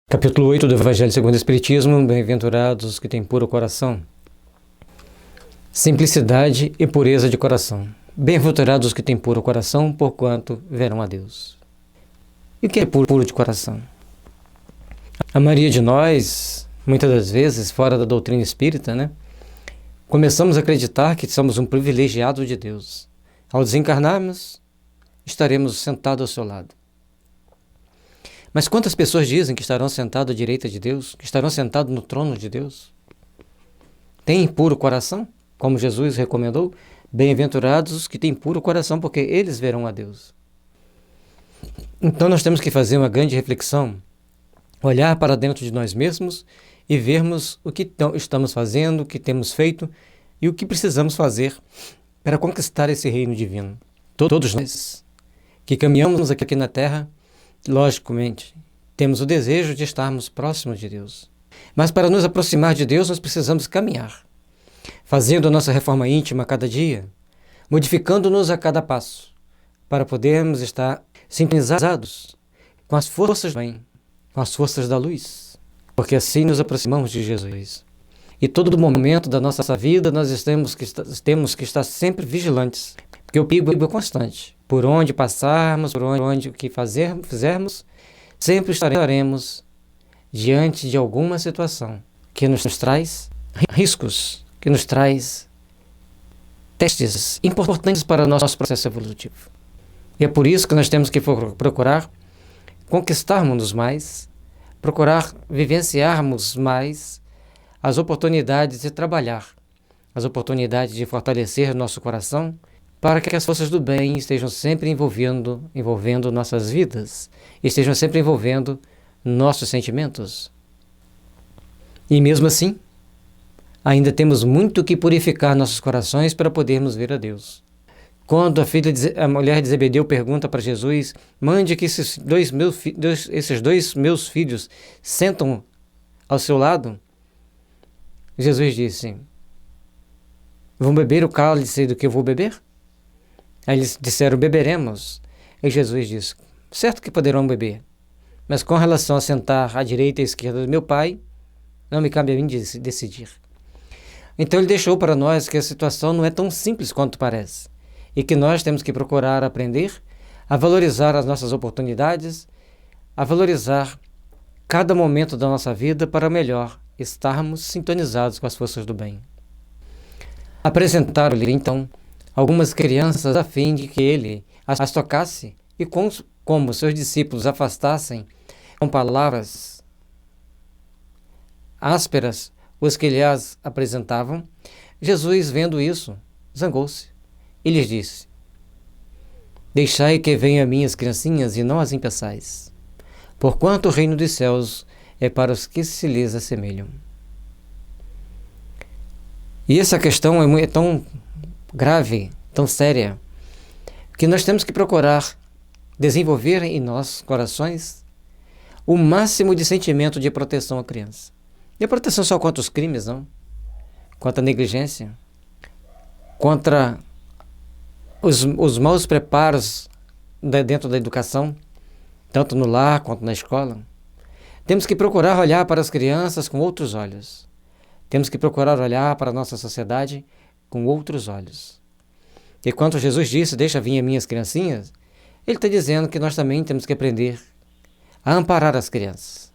Capítulo 8 do Evangelho segundo o Espiritismo. Bem-aventurados os que têm puro coração. Simplicidade e pureza de coração. Bem-aventurados os que têm puro coração, porquanto verão a Deus. E o que é puro de coração? A maioria de nós, muitas das vezes, fora da doutrina espírita, começamos a acreditar que somos um privilegiado de Deus. Ao desencarnarmos, estaremos sentados ao seu lado. Mas quantas pessoas dizem que estarão sentados à direita de Deus, que estarão sentados no trono de Deus? Têm puro coração? Como Jesus recomendou, bem-aventurados os que têm puro coração, porque eles verão a Deus. Então nós temos que fazer uma grande reflexão, olhar para dentro de nós mesmos e vermos o que estamos fazendo, o que temos feito e o que precisamos fazer para conquistar esse reino divino. Todos nós que caminhamos aqui na Terra, logicamente, temos o desejo de estarmos próximos de Deus. Mas para nos aproximar de Deus, nós precisamos caminhar, fazendo a nossa reforma íntima a cada dia, modificando-nos a cada passo, para podermos estar sintonizados com as forças do bem, com as forças da luz, porque assim nos aproximamos de Jesus. E todo momento da nossa vida nós temos que estar sempre vigilantes, porque o perigo é constante. Por onde passarmos, por onde o que fizermos, sempre estaremos diante de alguma situação que nos traz riscos, que nos traz testes importantes para o nosso processo evolutivo. E é por isso que nós temos que procurar conquistarmos mais, procurar vivenciarmos mais as oportunidades de trabalhar, as oportunidades de fortalecer nosso coração, para que as forças do bem estejam sempre envolvendo nossas vidas, estejam sempre envolvendo nossos sentimentos. E mesmo assim, ainda temos muito que purificar nossos corações para podermos ver a Deus. Quando a mulher de Zebedeu pergunta para Jesus, mande que esses dois meus filhos sentam ao seu lado, Jesus disse, vão beber o cálice do que eu vou beber? Aí eles disseram, beberemos. E Jesus disse, certo que poderão beber, mas com relação a sentar à direita e à esquerda do meu Pai, não me cabe a mim decidir. Então ele deixou para nós que a situação não é tão simples quanto parece, e que nós temos que procurar aprender a valorizar as nossas oportunidades, a valorizar cada momento da nossa vida para melhor estarmos sintonizados com as forças do bem. Apresentaram-lhe, então, algumas crianças a fim de que ele as tocasse e como seus discípulos afastassem com palavras ásperas os que lhe as apresentavam, Jesus, vendo isso, zangou-se e lhes disse, deixai que venham a mim as criancinhas e não as impeçais, porquanto o reino dos céus é para os que se lhes assemelham. E essa questão é tão grave, tão séria, que nós temos que procurar desenvolver em nossos corações o máximo de sentimento de proteção à criança. E a proteção só contra os crimes, não? Contra a negligência, contra os maus preparos dentro da educação, tanto no lar quanto na escola. Temos que procurar olhar para as crianças com outros olhos. Temos que procurar olhar para a nossa sociedade com outros olhos. E quando Jesus disse, deixa vir a minhas criancinhas, ele está dizendo que nós também temos que aprender a amparar as crianças.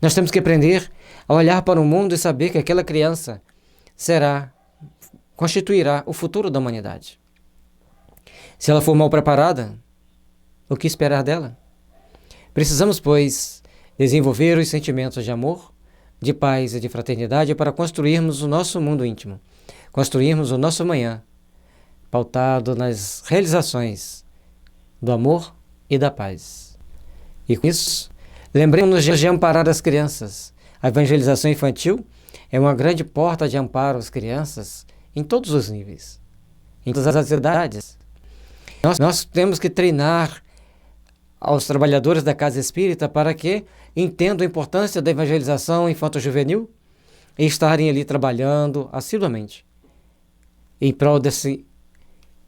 Nós temos que aprender a olhar para o mundo e saber que aquela criança constituirá o futuro da humanidade. Se ela for mal preparada, o que esperar dela? Precisamos, pois, desenvolver os sentimentos de amor, de paz e de fraternidade para construirmos o nosso mundo íntimo, construirmos o nosso amanhã, pautado nas realizações do amor e da paz. E com isso, lembremos-nos de amparar as crianças. A evangelização infantil é uma grande porta de amparo às crianças em todos os níveis, em todas as idades. Nós temos que treinar aos trabalhadores da casa espírita para que entendam a importância da evangelização infanto-juvenil e estarem ali trabalhando assiduamente em prol desse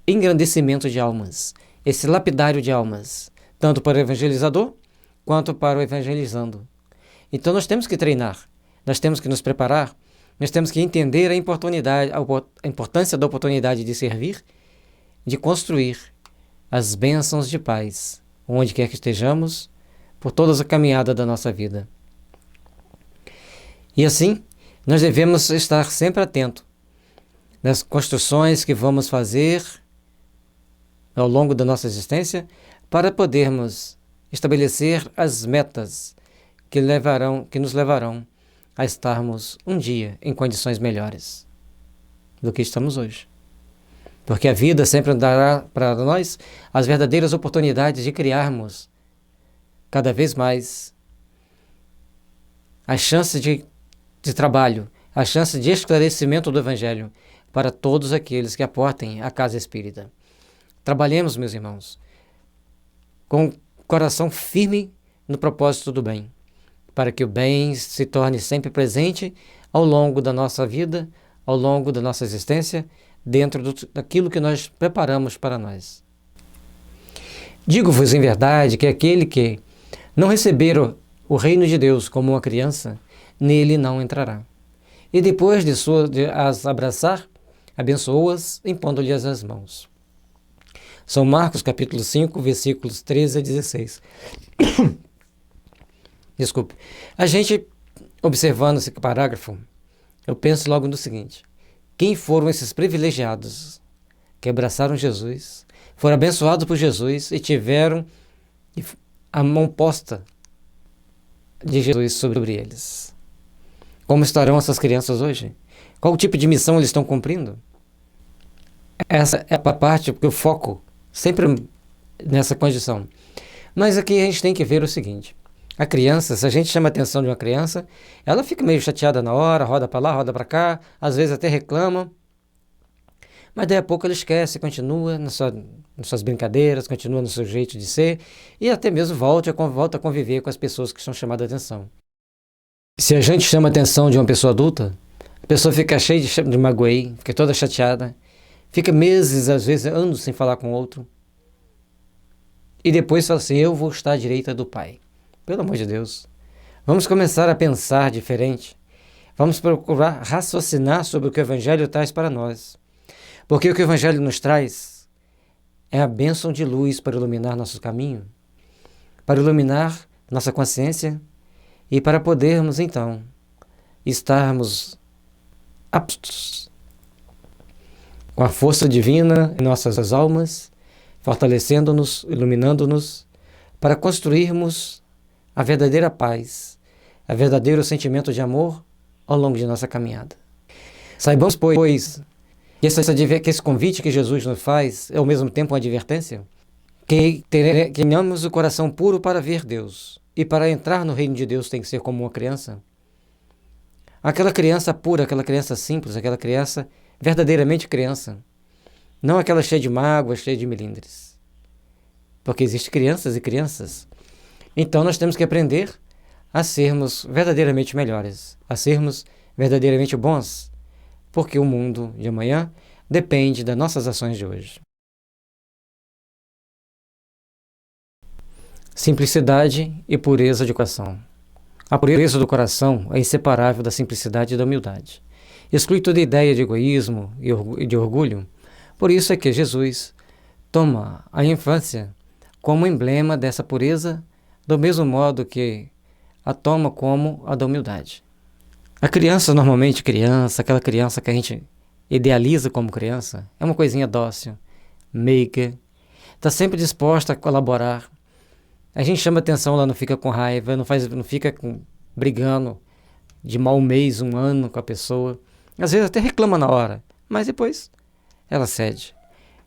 engrandecimento de almas, esse lapidário de almas, tanto para o evangelizador quanto para o evangelizando. Então nós temos que treinar, nós temos que nos preparar, nós temos que entender a importância da oportunidade de servir, de construir as bênçãos de paz, onde quer que estejamos, por toda a caminhada da nossa vida. E assim, nós devemos estar sempre atentos nas construções que vamos fazer ao longo da nossa existência, para podermos estabelecer as metas que nos levarão a estarmos um dia em condições melhores do que estamos hoje. Porque a vida sempre dará para nós as verdadeiras oportunidades de criarmos cada vez mais a chance de trabalho, a chance de esclarecimento do Evangelho para todos aqueles que aportem à casa espírita. Trabalhemos, meus irmãos, com o coração firme no propósito do bem, para que o bem se torne sempre presente ao longo da nossa vida, ao longo da nossa existência, dentro daquilo que nós preparamos para nós. Digo-vos em verdade que aquele que não receber o reino de Deus como uma criança, nele não entrará. E depois de as abraçar, abençoou-as, impondo-lhes as mãos. São Marcos capítulo 5, versículos 13 a 16. Desculpe. A gente, observando esse parágrafo, eu penso logo no seguinte: quem foram esses privilegiados que abraçaram Jesus, foram abençoados por Jesus e tiveram a mão posta de Jesus sobre eles? Como estarão essas crianças hoje? Qual tipo de missão eles estão cumprindo? Essa é a parte, porque o foco sempre nessa condição. Mas aqui a gente tem que ver o seguinte: a criança, se a gente chama a atenção de uma criança, ela fica meio chateada na hora, roda para lá, roda para cá, às vezes até reclama, mas daí a pouco ela esquece, continua nas suas brincadeiras, continua no seu jeito de ser, e até mesmo volta a conviver com as pessoas que estão chamando a atenção. Se a gente chama a atenção de uma pessoa adulta, a pessoa fica cheia de magoei, fica toda chateada, fica meses, às vezes anos sem falar com o outro, e depois fala assim: eu vou estar à direita do Pai. Pelo amor de Deus, vamos começar a pensar diferente, vamos procurar raciocinar sobre o que o Evangelho traz para nós, porque o que o Evangelho nos traz é a bênção de luz para iluminar nosso caminho, para iluminar nossa consciência e para podermos então estarmos aptos com a força divina em nossas almas, fortalecendo-nos, iluminando-nos, para construirmos a verdadeira paz, o verdadeiro sentimento de amor ao longo de nossa caminhada. Saibamos, pois, que esse convite que Jesus nos faz é ao mesmo tempo uma advertência, que tenhamos o coração puro para ver Deus, e para entrar no reino de Deus tem que ser como uma criança. Aquela criança pura, aquela criança simples, aquela criança verdadeiramente criança, não aquela cheia de mágoas, cheia de melindres. Porque existem crianças e crianças. Então nós temos que aprender a sermos verdadeiramente melhores, a sermos verdadeiramente bons, porque o mundo de amanhã depende das nossas ações de hoje. Simplicidade e pureza de coração. A pureza do coração é inseparável da simplicidade e da humildade. Exclui toda ideia de egoísmo e de orgulho. Por isso é que Jesus toma a infância como emblema dessa pureza, do mesmo modo que a toma como a da humildade. A criança, normalmente aquela criança que a gente idealiza como criança, é uma coisinha dócil, meiga, está sempre disposta a colaborar. A gente chama atenção, ela não fica com raiva, não fica brigando de mau mês, um ano com a pessoa. Às vezes até reclama na hora, mas depois ela cede.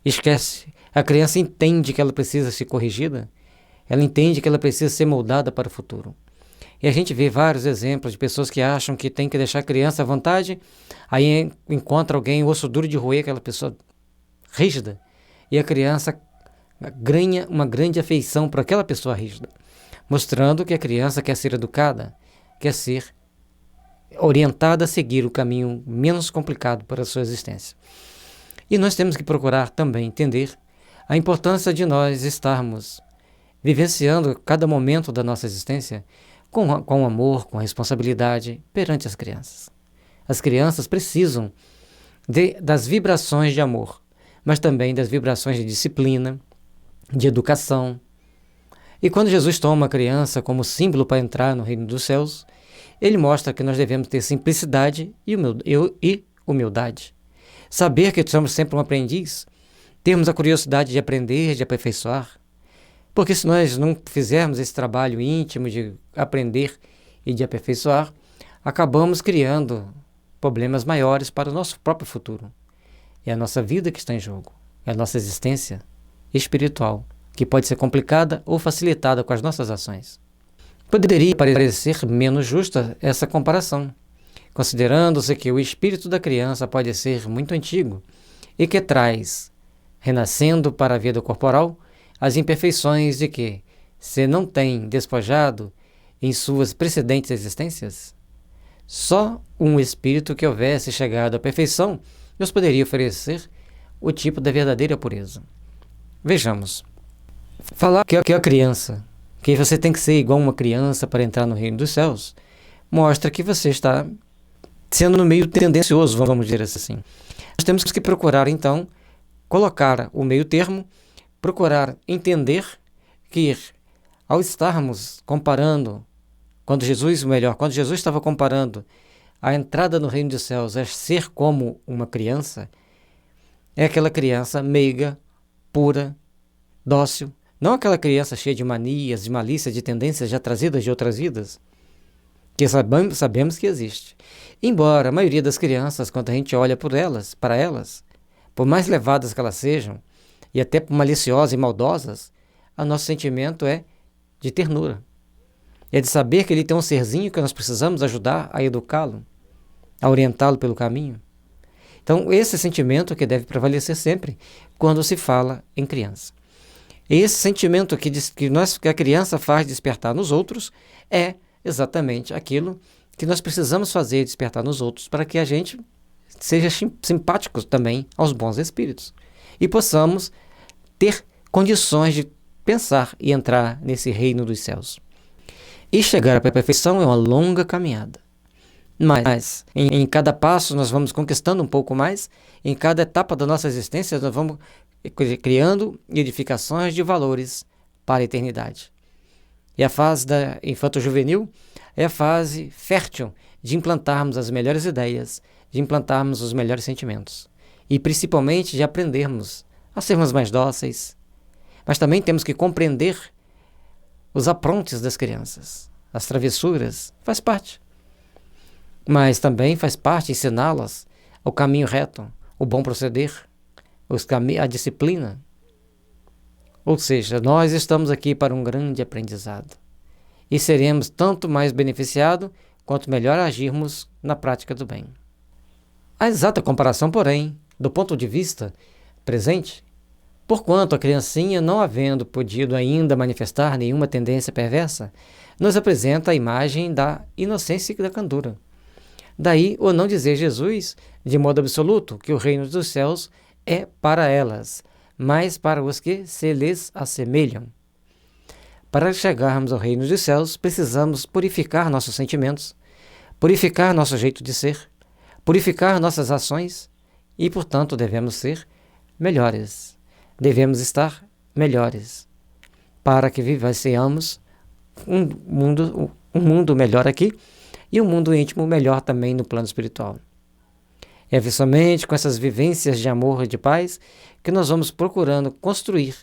Esquece. A criança entende que ela precisa ser corrigida, ela entende que ela precisa ser moldada para o futuro. E a gente vê vários exemplos de pessoas que acham que tem que deixar a criança à vontade, aí encontra alguém, osso duro de roer, aquela pessoa rígida, e a criança ganha uma grande afeição por aquela pessoa rígida, mostrando que a criança quer ser educada, quer ser orientada a seguir o caminho menos complicado para a sua existência. E nós temos que procurar também entender a importância de nós estarmos vivenciando cada momento da nossa existência com amor, com responsabilidade perante as crianças. As crianças precisam das vibrações de amor, mas também das vibrações de disciplina, de educação. E quando Jesus toma uma criança como símbolo para entrar no reino dos céus, ele mostra que nós devemos ter simplicidade e humildade. Saber que somos sempre um aprendiz, termos a curiosidade de aprender, de aperfeiçoar. Porque se nós não fizermos esse trabalho íntimo de aprender e de aperfeiçoar, acabamos criando problemas maiores para o nosso próprio futuro. É a nossa vida que está em jogo, é a nossa existência espiritual, que pode ser complicada ou facilitada com as nossas ações. Poderia parecer menos justa essa comparação, considerando-se que o espírito da criança pode ser muito antigo e que traz, renascendo para a vida corporal, as imperfeições de que se não tem despojado em suas precedentes existências. Só um espírito que houvesse chegado à perfeição nos poderia oferecer o tipo da verdadeira pureza. Vejamos. Falar que a criança, que você tem que ser igual uma criança para entrar no reino dos céus, mostra que você está sendo meio tendencioso, vamos dizer assim. Nós temos que procurar, então, colocar o meio termo, procurar entender que, ao estarmos comparando, quando Jesus estava comparando a entrada no reino dos céus a ser como uma criança, é aquela criança meiga, pura, dócil, não aquela criança cheia de manias, de malícia, de tendências já trazidas de outras vidas, que sabemos que existe. Embora a maioria das crianças, quando a gente olha para elas, por mais levadas que elas sejam, e até maliciosas e maldosas, o nosso sentimento é de ternura. É de saber que ele tem um serzinho que nós precisamos ajudar a educá-lo, a orientá-lo pelo caminho. Então, esse sentimento que deve prevalecer sempre quando se fala em criança. Esse sentimento que a criança faz despertar nos outros é exatamente aquilo que nós precisamos fazer despertar nos outros para que a gente seja simpático também aos bons espíritos e possamos ter condições de pensar e entrar nesse reino dos céus. E chegar à perfeição é uma longa caminhada. Mas em cada passo nós vamos conquistando um pouco mais, em cada etapa da nossa existência nós vamos criando edificações de valores para a eternidade. E a fase da infanto-juvenil é a fase fértil de implantarmos as melhores ideias, de implantarmos os melhores sentimentos e principalmente de aprendermos a sermos mais dóceis. Mas também temos que compreender os aprontes das crianças, as travessuras, faz parte. Mas também faz parte ensiná-las o caminho reto, o bom proceder, a disciplina. Ou seja, nós estamos aqui para um grande aprendizado e seremos tanto mais beneficiados quanto melhor agirmos na prática do bem. A exata comparação, porém, do ponto de vista presente, porquanto a criancinha, não havendo podido ainda manifestar nenhuma tendência perversa, nos apresenta a imagem da inocência e da candura. Daí o não dizer Jesus, de modo absoluto, que o reino dos céus é para elas, mas para os que se lhes assemelham. Para chegarmos ao reino dos céus, precisamos purificar nossos sentimentos, purificar nosso jeito de ser, purificar nossas ações e, portanto, devemos ser melhores. Devemos estar melhores para que vivenciamos um mundo melhor aqui e um mundo íntimo melhor também no plano espiritual. É somente com essas vivências de amor e de paz que nós vamos procurando construir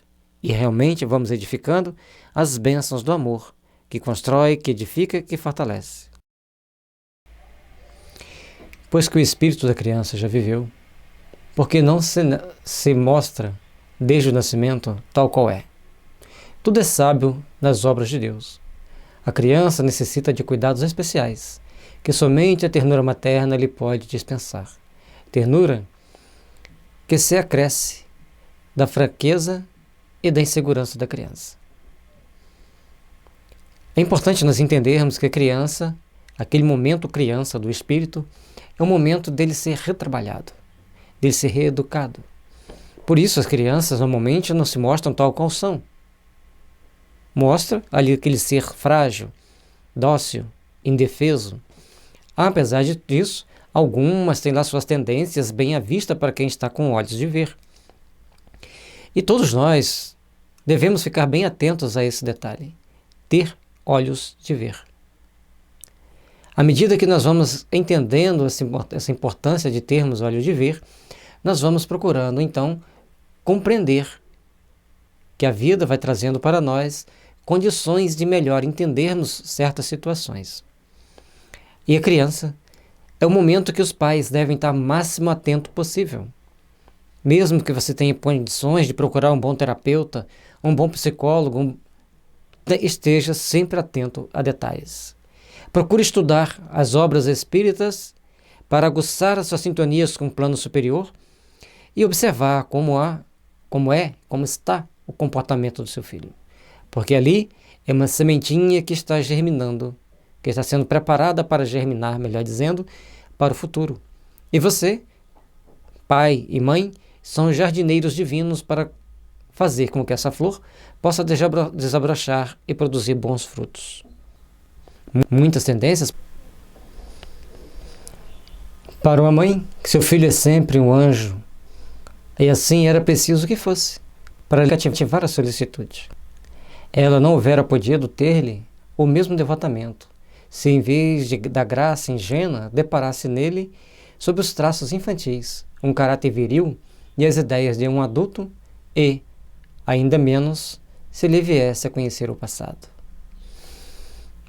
e realmente vamos edificando as bênçãos do amor, que constrói, que edifica, que fortalece. Pois que o espírito da criança já viveu, porque não se mostra desde o nascimento tal qual é. Tudo é sábio nas obras de Deus. A criança necessita de cuidados especiais, que somente a ternura materna lhe pode dispensar. Ternura que se acresce da fraqueza e da insegurança da criança. É importante nós entendermos que a criança, aquele momento criança do espírito, é um momento dele ser retrabalhado, dele ser reeducado. Por isso as crianças normalmente não se mostram tal qual são. Mostra ali aquele ser frágil, dócil, indefeso. Apesar disso, algumas têm lá suas tendências bem à vista para quem está com olhos de ver. E todos nós devemos ficar bem atentos a esse detalhe: ter olhos de ver. À medida que nós vamos entendendo essa importância de termos olhos de ver, nós vamos procurando, então, compreender que a vida vai trazendo para nós condições de melhor entendermos certas situações. E a criança é o momento que os pais devem estar máximo atento possível. Mesmo que você tenha condições de procurar um bom terapeuta, um bom psicólogo, esteja sempre atento a detalhes. Procure estudar as obras espíritas para aguçar as suas sintonias com o plano superior e observar como está o comportamento do seu filho. Porque ali é uma sementinha que está germinando, que está sendo preparada para germinar, melhor dizendo, para o futuro. E você, pai e mãe, são jardineiros divinos para fazer com que essa flor possa desabrochar e produzir bons frutos. Muitas tendências para uma mãe, que seu filho é sempre um anjo, e assim era preciso que fosse, para lhe ativar a solicitude. Ela não houvera podido ter-lhe o mesmo devotamento, se em vez da graça ingênua deparasse nele, sob os traços infantis, um caráter viril e as ideias de um adulto e, ainda menos, se lhe viesse a conhecer o passado.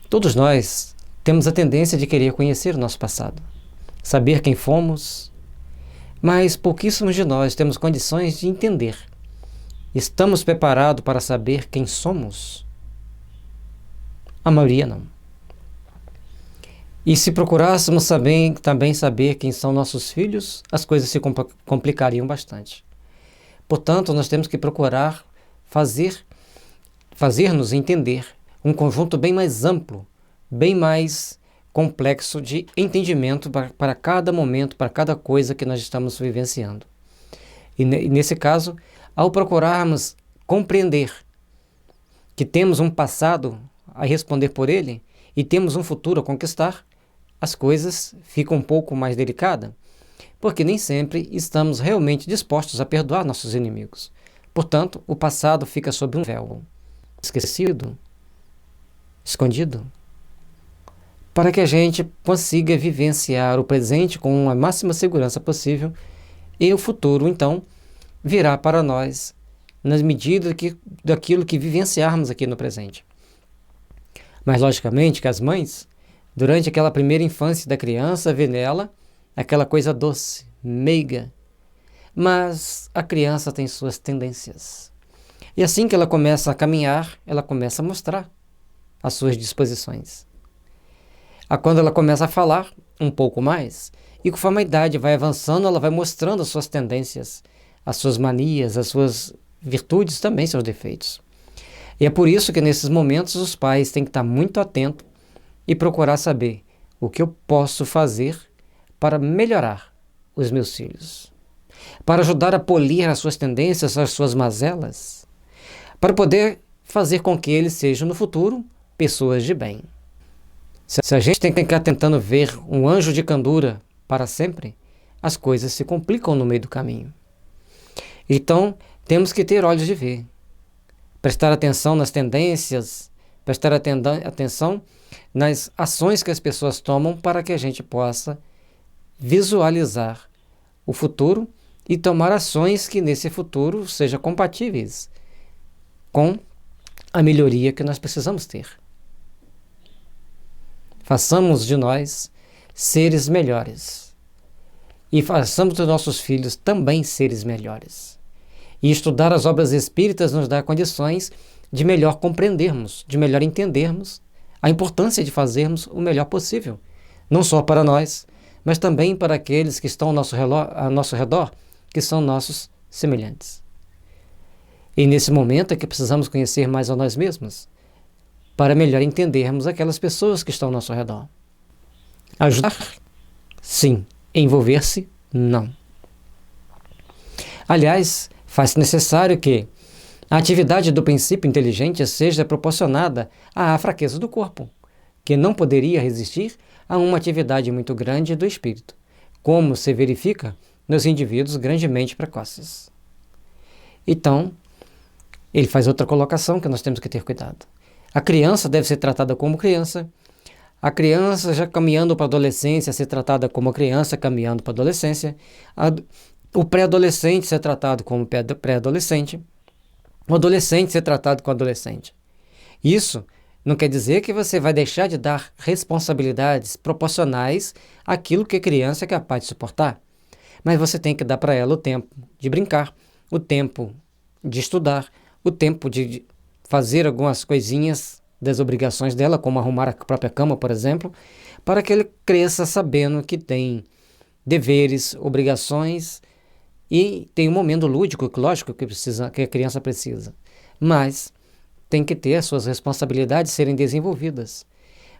Todos nós temos a tendência de querer conhecer o nosso passado, saber quem fomos, mas pouquíssimos de nós temos condições de entender. Estamos preparados para saber quem somos? A maioria não. E se procurássemos também saber quem são nossos filhos, as coisas se complicariam bastante. Portanto, nós temos que procurar fazer-nos entender um conjunto bem mais amplo, bem mais complexo de entendimento para cada momento, para cada coisa que nós estamos vivenciando. E nesse caso, ao procurarmos compreender que temos um passado a responder por ele e temos um futuro a conquistar, as coisas ficam um pouco mais delicadas, porque nem sempre estamos realmente dispostos a perdoar nossos inimigos. Portanto, o passado fica sob um véu, esquecido, escondido, para que a gente consiga vivenciar o presente com a máxima segurança possível e o futuro, então, virá para nós nas medidas daquilo que vivenciarmos aqui no presente. Mas, logicamente, que as mães, durante aquela primeira infância da criança, vê nela aquela coisa doce, meiga, mas a criança tem suas tendências. E assim que ela começa a caminhar, ela começa a mostrar as suas disposições. Quando ela começa a falar um pouco mais, e conforme a idade vai avançando, ela vai mostrando as suas tendências, as suas manias, as suas virtudes, também seus defeitos. E é por isso que nesses momentos os pais têm que estar muito atentos e procurar saber o que eu posso fazer para melhorar os meus filhos, para ajudar a polir as suas tendências, as suas mazelas, para poder fazer com que eles sejam no futuro pessoas de bem. Se a gente tem que ficar tentando ver um anjo de candura para sempre, as coisas se complicam no meio do caminho. Então, temos que ter olhos de ver, prestar atenção nas tendências, prestar atenção nas ações que as pessoas tomam para que a gente possa visualizar o futuro e tomar ações que nesse futuro sejam compatíveis com a melhoria que nós precisamos ter. Façamos de nós seres melhores e façamos dos nossos filhos também seres melhores. E estudar as obras espíritas nos dá condições de melhor compreendermos, de melhor entendermos a importância de fazermos o melhor possível, não só para nós, mas também para aqueles que estão ao nosso redor, que são nossos semelhantes. E nesse momento é que precisamos conhecer mais a nós mesmos, para melhor entendermos aquelas pessoas que estão ao nosso redor. Ajudar? Sim. Envolver-se? Não. Aliás, faz necessário que a atividade do princípio inteligente seja proporcionada à fraqueza do corpo, que não poderia resistir a uma atividade muito grande do espírito, como se verifica nos indivíduos grandemente precoces. Então, ele faz outra colocação que nós temos que ter cuidado. A criança deve ser tratada como criança. A criança já caminhando para a adolescência ser tratada como criança caminhando para a adolescência. O pré-adolescente ser tratado como pré-adolescente. O adolescente ser tratado como adolescente. Isso não quer dizer que você vai deixar de dar responsabilidades proporcionais àquilo que a criança é capaz de suportar. Mas você tem que dar para ela o tempo de brincar, o tempo de estudar, o tempo de fazer algumas coisinhas das obrigações dela, como arrumar a própria cama, por exemplo, para que ele cresça sabendo que tem deveres, obrigações e tem um momento lúdico, lógico, que a criança precisa. Mas tem que ter as suas responsabilidades serem desenvolvidas.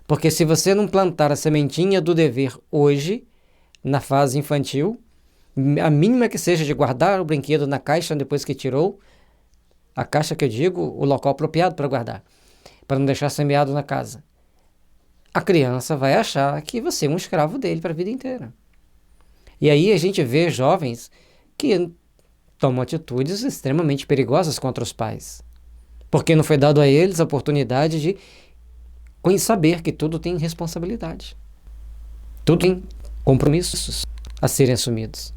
Porque se você não plantar a sementinha do dever hoje, na fase infantil, a mínima que seja de guardar o brinquedo na caixa depois que tirou, a caixa que eu digo, o local apropriado para guardar, para não deixar semeado na casa, a criança vai achar que você é um escravo dele para a vida inteira. E aí a gente vê jovens que tomam atitudes extremamente perigosas contra os pais, porque não foi dado a eles a oportunidade de saber que tudo tem responsabilidade, tudo tem compromissos a serem assumidos.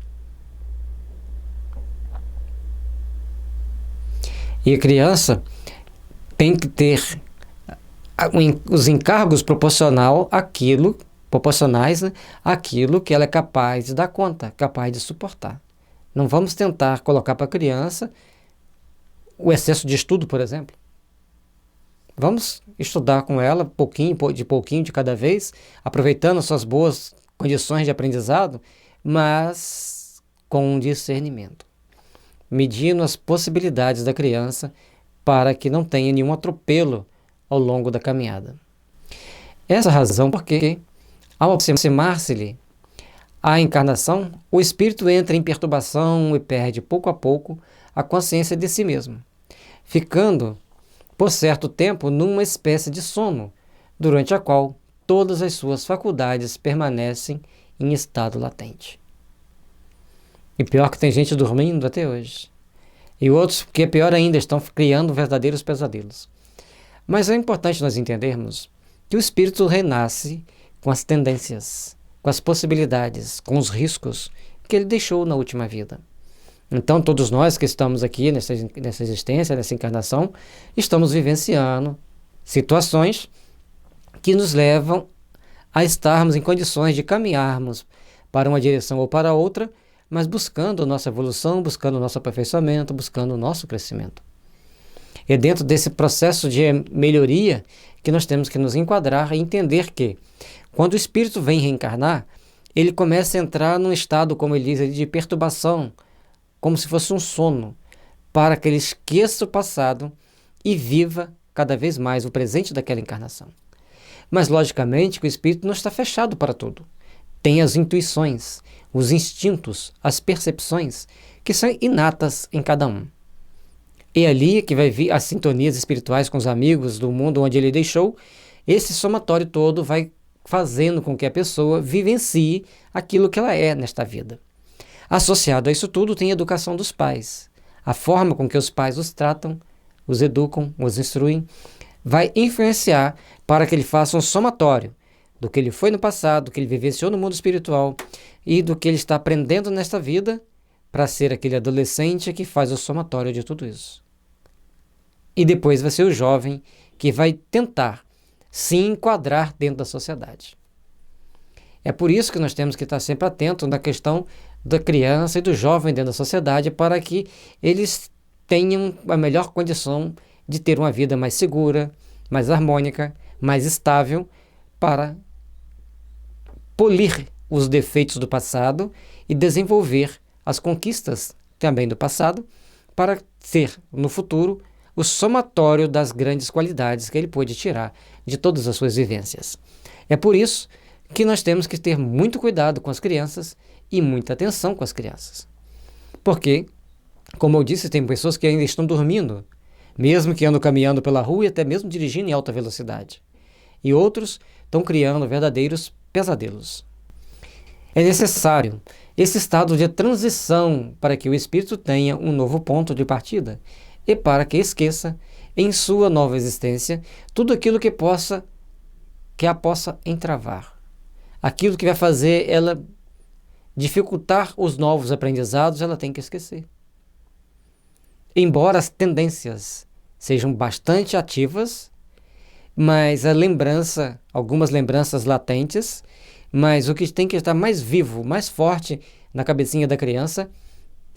E a criança tem que ter os encargos proporcionais, né, àquilo que ela é capaz de dar conta, capaz de suportar. Não vamos tentar colocar para a criança o excesso de estudo, por exemplo. Vamos estudar com ela pouquinho de cada vez, aproveitando suas boas condições de aprendizado, mas com discernimento, medindo as possibilidades da criança para que não tenha nenhum atropelo ao longo da caminhada. Essa é a razão porque, ao aproximar-se-lhe a encarnação, o espírito entra em perturbação e perde pouco a pouco a consciência de si mesmo, ficando por certo tempo numa espécie de sono, durante a qual todas as suas faculdades permanecem em estado latente. E pior que tem gente dormindo até hoje. E outros, que é pior ainda, estão criando verdadeiros pesadelos. Mas é importante nós entendermos que o espírito renasce com as tendências, com as possibilidades, com os riscos que ele deixou na última vida. Então, todos nós que estamos aqui nessa existência, nessa encarnação, estamos vivenciando situações que nos levam a estarmos em condições de caminharmos para uma direção ou para outra, mas buscando a nossa evolução, buscando o nosso aperfeiçoamento, buscando o nosso crescimento. É dentro desse processo de melhoria que nós temos que nos enquadrar e entender que, quando o espírito vem reencarnar, ele começa a entrar num estado, como ele diz, de perturbação, como se fosse um sono, para que ele esqueça o passado e viva cada vez mais o presente daquela encarnação. Mas, logicamente, que o espírito não está fechado para tudo. Tem as intuições, os instintos, as percepções, que são inatas em cada um. E ali que vai vir as sintonias espirituais com os amigos do mundo onde ele deixou, esse somatório todo vai fazendo com que a pessoa vivencie aquilo que ela é nesta vida. Associado a isso tudo tem a educação dos pais. A forma com que os pais os tratam, os educam, os instruem, vai influenciar para que ele faça um somatório do que ele foi no passado, do que ele vivenciou no mundo espiritual e do que ele está aprendendo nesta vida para ser aquele adolescente que faz o somatório de tudo isso. E depois vai ser o jovem que vai tentar se enquadrar dentro da sociedade. É por isso que nós temos que estar sempre atentos na questão da criança e do jovem dentro da sociedade para que eles tenham a melhor condição de ter uma vida mais segura, mais harmônica, mais estável, para polir os defeitos do passado e desenvolver as conquistas também do passado para ser, no futuro, o somatório das grandes qualidades que ele pôde tirar de todas as suas vivências. É por isso que nós temos que ter muito cuidado com as crianças e muita atenção com as crianças. Porque, como eu disse, tem pessoas que ainda estão dormindo, mesmo que andam caminhando pela rua e até mesmo dirigindo em alta velocidade. E outros estão criando verdadeiros pesadelos. É necessário esse estado de transição para que o espírito tenha um novo ponto de partida e para que esqueça, em sua nova existência, tudo aquilo que a possa entravar. Aquilo que vai fazer ela dificultar os novos aprendizados, ela tem que esquecer. Embora as tendências sejam bastante ativas, mas algumas lembranças latentes, mas o que tem que estar mais vivo, mais forte na cabecinha da criança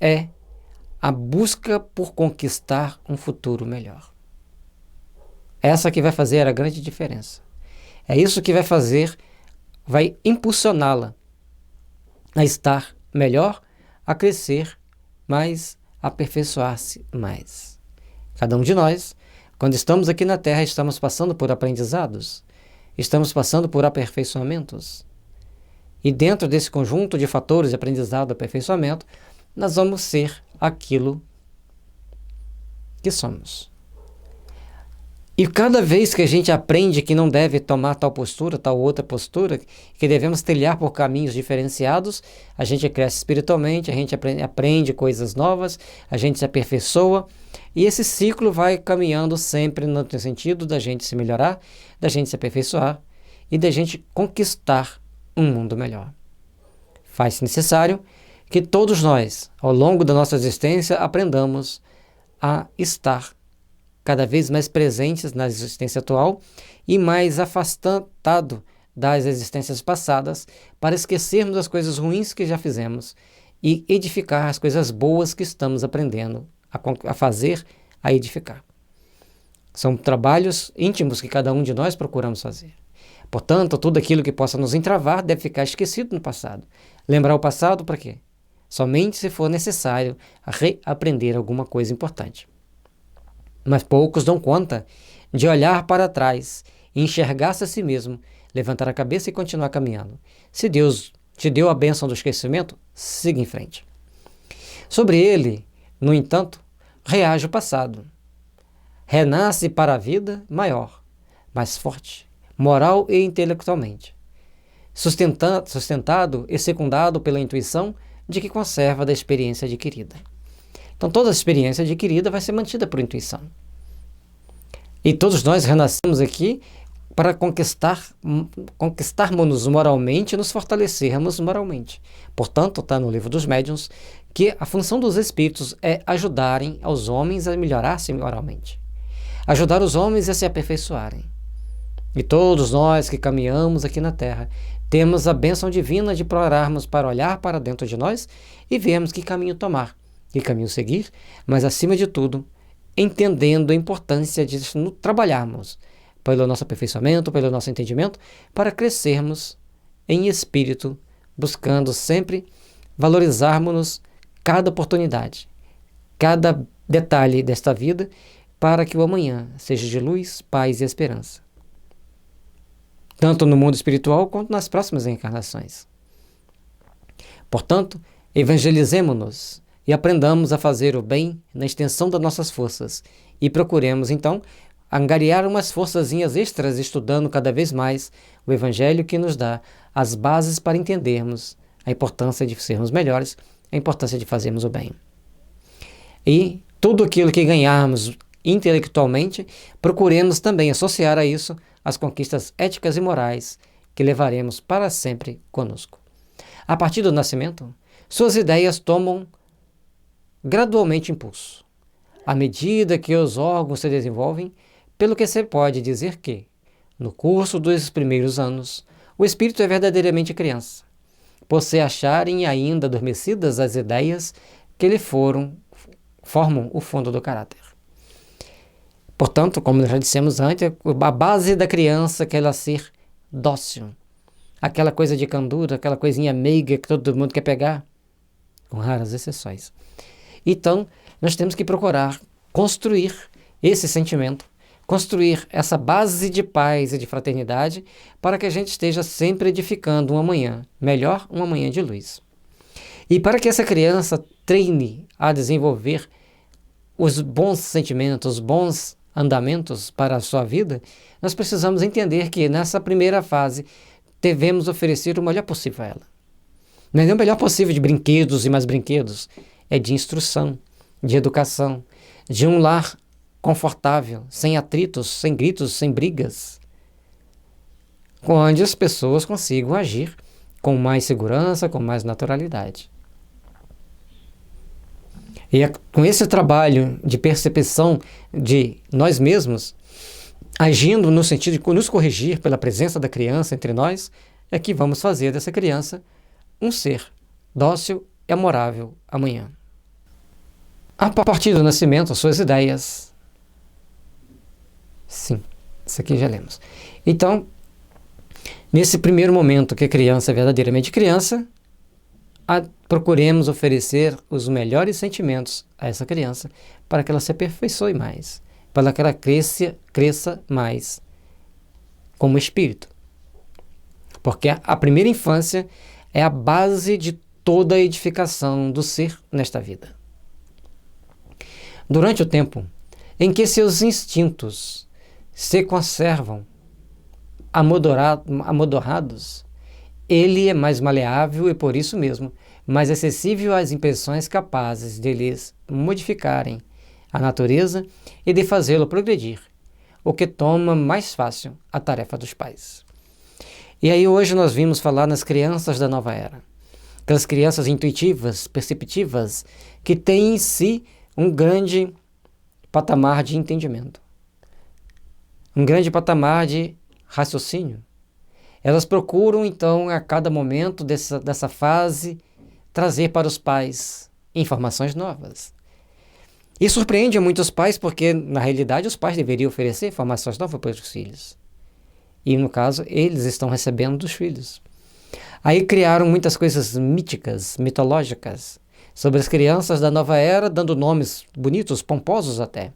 é a busca por conquistar um futuro melhor. Essa que vai fazer a grande diferença. É isso que vai impulsioná-la a estar melhor, a crescer mais, a aperfeiçoar-se mais. Cada um de nós, quando estamos aqui na Terra, estamos passando por aprendizados, estamos passando por aperfeiçoamentos. E dentro desse conjunto de fatores de aprendizado e aperfeiçoamento, nós vamos ser aquilo que somos. E cada vez que a gente aprende que não deve tomar tal postura, tal outra postura, que devemos trilhar por caminhos diferenciados, a gente cresce espiritualmente, a gente aprende coisas novas, a gente se aperfeiçoa, e esse ciclo vai caminhando sempre no sentido da gente se melhorar, da gente se aperfeiçoar e da gente conquistar um mundo melhor. Faz-se necessário que todos nós, ao longo da nossa existência, aprendamos a estar cada vez mais presentes na existência atual e mais afastado das existências passadas, para esquecermos as coisas ruins que já fizemos e edificar as coisas boas que estamos aprendendo a fazer, a edificar. São trabalhos íntimos que cada um de nós procuramos fazer. Portanto, tudo aquilo que possa nos entravar deve ficar esquecido no passado. Lembrar o passado para quê? Somente se for necessário reaprender alguma coisa importante. Mas poucos dão conta de olhar para trás, enxergar-se a si mesmo, levantar a cabeça e continuar caminhando. Se Deus te deu a bênção do esquecimento, siga em frente. Sobre ele, no entanto, reage o passado. Renasce para a vida maior, mais forte, moral e intelectualmente, sustentado e secundado pela intuição de que conserva da experiência adquirida. Então toda a experiência adquirida vai ser mantida por intuição. E todos nós renascemos aqui para conquistarmos-nos moralmente e nos fortalecermos moralmente. Portanto, está no livro dos médiuns que a função dos espíritos é ajudarem aos homens a melhorar-se moralmente. Ajudar os homens a se aperfeiçoarem. E todos nós que caminhamos aqui na Terra temos a bênção divina de pararmos para olhar para dentro de nós e vermos que caminho tomar, que caminho seguir, mas acima de tudo, entendendo a importância de trabalharmos pelo nosso aperfeiçoamento, pelo nosso entendimento, para crescermos em espírito, buscando sempre valorizarmos cada oportunidade, cada detalhe desta vida, para que o amanhã seja de luz, paz e esperança. Tanto no mundo espiritual quanto nas próximas encarnações. Portanto, evangelizemo-nos e aprendamos a fazer o bem na extensão das nossas forças e procuremos, então, angariar umas forçazinhas extras estudando cada vez mais o Evangelho que nos dá as bases para entendermos a importância de sermos melhores, a importância de fazermos o bem. E tudo aquilo que ganharmos intelectualmente, procuremos também associar a isso as conquistas éticas e morais que levaremos para sempre conosco. A partir do nascimento, suas ideias tomam gradualmente impulso. À medida que os órgãos se desenvolvem, pelo que se pode dizer que, no curso dos primeiros anos, o espírito é verdadeiramente criança, por se acharem ainda adormecidas as ideias que lhe formam o fundo do caráter. Portanto, como já dissemos antes, a base da criança é aquela ser dócil, aquela coisa de candura, aquela coisinha meiga que todo mundo quer pegar, com raras exceções. Então, nós temos que procurar construir esse sentimento, construir essa base de paz e de fraternidade para que a gente esteja sempre edificando um amanhã melhor, um amanhã de luz. E para que essa criança treine a desenvolver os bons sentimentos, os bons andamentos para a sua vida, nós precisamos entender que nessa primeira fase devemos oferecer o melhor possível a ela. Não é o melhor possível de brinquedos e mais brinquedos, é de instrução, de educação, de um lar confortável, sem atritos, sem gritos, sem brigas, onde as pessoas consigam agir com mais segurança, com mais naturalidade. E é com esse trabalho de percepção de nós mesmos, agindo no sentido de nos corrigir pela presença da criança entre nós, é que vamos fazer dessa criança um ser dócil e amorável amanhã. A partir do nascimento, as suas ideias. Sim, isso aqui já lemos. Então, nesse primeiro momento que a criança é verdadeiramente criança, procuremos oferecer os melhores sentimentos a essa criança para que ela se aperfeiçoe mais, para que ela cresça mais como espírito. Porque a primeira infância é a base de toda a edificação do ser nesta vida. Durante o tempo em que seus instintos se conservam amodorrados, ele é mais maleável e, por isso mesmo, mais acessível às impressões capazes de lhes modificarem a natureza e de fazê-lo progredir, o que torna mais fácil a tarefa dos pais. E aí hoje nós vimos falar nas crianças da nova era, aquelas crianças intuitivas, perceptivas, que têm em si um grande patamar de entendimento, um grande patamar de raciocínio. Elas procuram, então, a cada momento dessa fase, trazer para os pais informações novas. E surpreende a muitos pais, porque, na realidade, os pais deveriam oferecer informações novas para os filhos. E, no caso, eles estão recebendo dos filhos. Aí criaram muitas coisas míticas, mitológicas, sobre as crianças da nova era, dando nomes bonitos, pomposos até.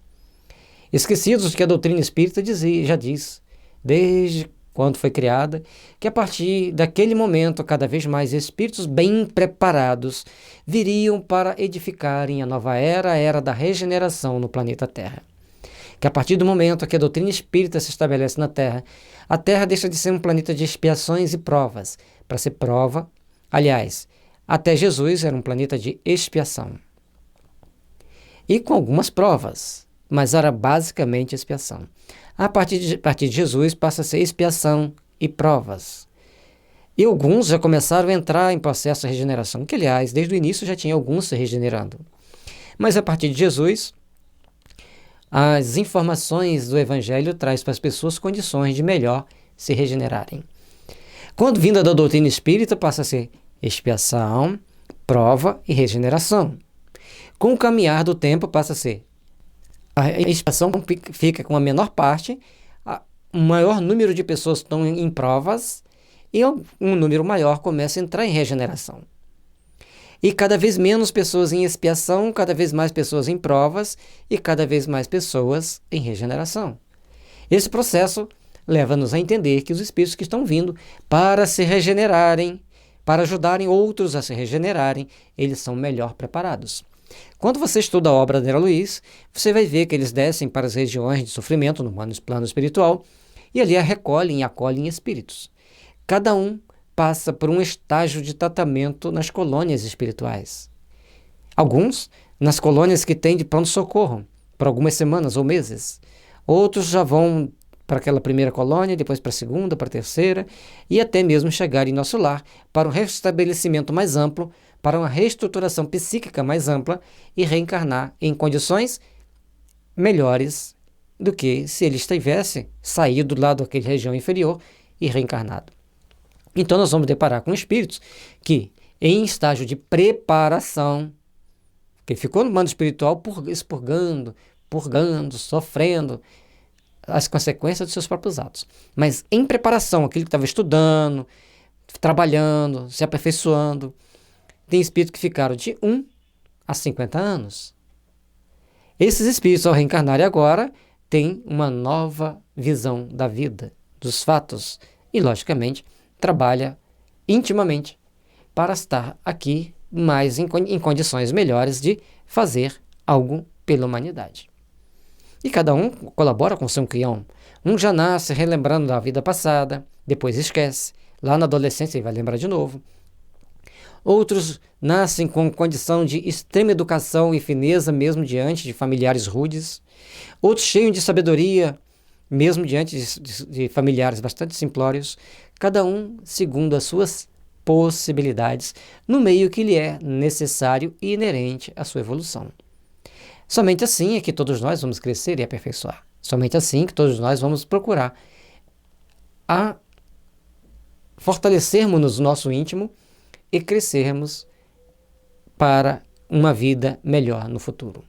Esquecidos que a doutrina espírita já diz, desde quando foi criada, que a partir daquele momento, cada vez mais espíritos bem preparados viriam para edificarem a nova era, a era da regeneração no planeta Terra. Que a partir do momento que a doutrina espírita se estabelece na Terra, a Terra deixa de ser um planeta de expiações e provas, para ser prova. Aliás, até Jesus era um planeta de expiação. E com algumas provas, mas era basicamente expiação. A partir de Jesus passa a ser expiação e provas. E alguns já começaram a entrar em processo de regeneração, que aliás, desde o início já tinha alguns se regenerando. Mas a partir de Jesus, as informações do Evangelho traz para as pessoas condições de melhor se regenerarem. Quando vinda da doutrina espírita, passa a ser expiação, prova e regeneração. Com o caminhar do tempo, passa a ser a expiação fica com a menor parte, um maior número de pessoas estão em provas e um número maior começa a entrar em regeneração. E cada vez menos pessoas em expiação, cada vez mais pessoas em provas e cada vez mais pessoas em regeneração. Esse processo leva-nos a entender que os espíritos que estão vindo para se regenerarem, para ajudarem outros a se regenerarem, eles são melhor preparados. Quando você estuda a obra de André Luiz, você vai ver que eles descem para as regiões de sofrimento no plano espiritual e ali a recolhem e acolhem espíritos. Cada um passa por um estágio de tratamento nas colônias espirituais. Alguns nas colônias que têm de pronto-socorro, por algumas semanas ou meses. Outros já vão para aquela primeira colônia, depois para a segunda, para a terceira, e até mesmo chegar em nosso lar para um restabelecimento mais amplo, para uma reestruturação psíquica mais ampla e reencarnar em condições melhores do que se ele estivesse saído lá daquela região inferior e reencarnado. Então nós vamos deparar com espíritos que, em estágio de preparação, que ficou no mundo espiritual expurgando, purgando, sofrendo as consequências dos seus próprios atos. Mas em preparação, aquele que estava estudando, trabalhando, se aperfeiçoando, tem espíritos que ficaram de 1 a 50 anos. Esses espíritos, ao reencarnarem agora, têm uma nova visão da vida, dos fatos, e, logicamente, trabalha intimamente para estar aqui mais em condições melhores de fazer algo pela humanidade. E cada um colabora com seu crião. Um já nasce relembrando da vida passada, depois esquece. Lá na adolescência ele vai lembrar de novo. Outros nascem com condição de extrema educação e fineza, mesmo diante de familiares rudes. Outros cheios de sabedoria, mesmo diante de familiares bastante simplórios. Cada um segundo as suas possibilidades, no meio que lhe é necessário e inerente à sua evolução. Somente assim é que todos nós vamos crescer e aperfeiçoar. Somente assim que todos nós vamos procurar fortalecermos o nosso íntimo e crescermos para uma vida melhor no futuro.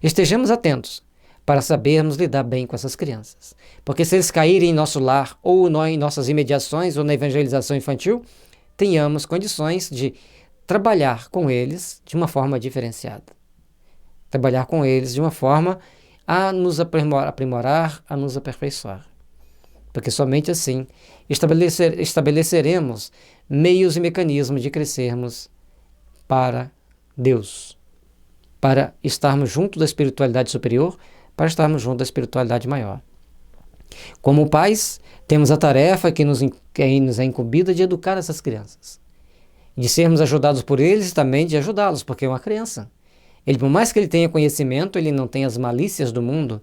Estejamos atentos para sabermos lidar bem com essas crianças. Porque se eles caírem em nosso lar, ou em nossas imediações, ou na evangelização infantil, tenhamos condições de trabalhar com eles de uma forma diferenciada. Trabalhar com eles de uma forma a nos aprimorar, a nos aperfeiçoar. Porque somente assim estabeleceremos meios e mecanismos de crescermos para Deus, para estarmos junto da espiritualidade superior, para estarmos junto da espiritualidade maior. Como pais, temos a tarefa que nos é incumbida de educar essas crianças, de sermos ajudados por eles e também de ajudá-los, porque é uma criança. Ele, por mais que ele tenha conhecimento, ele não tem as malícias do mundo,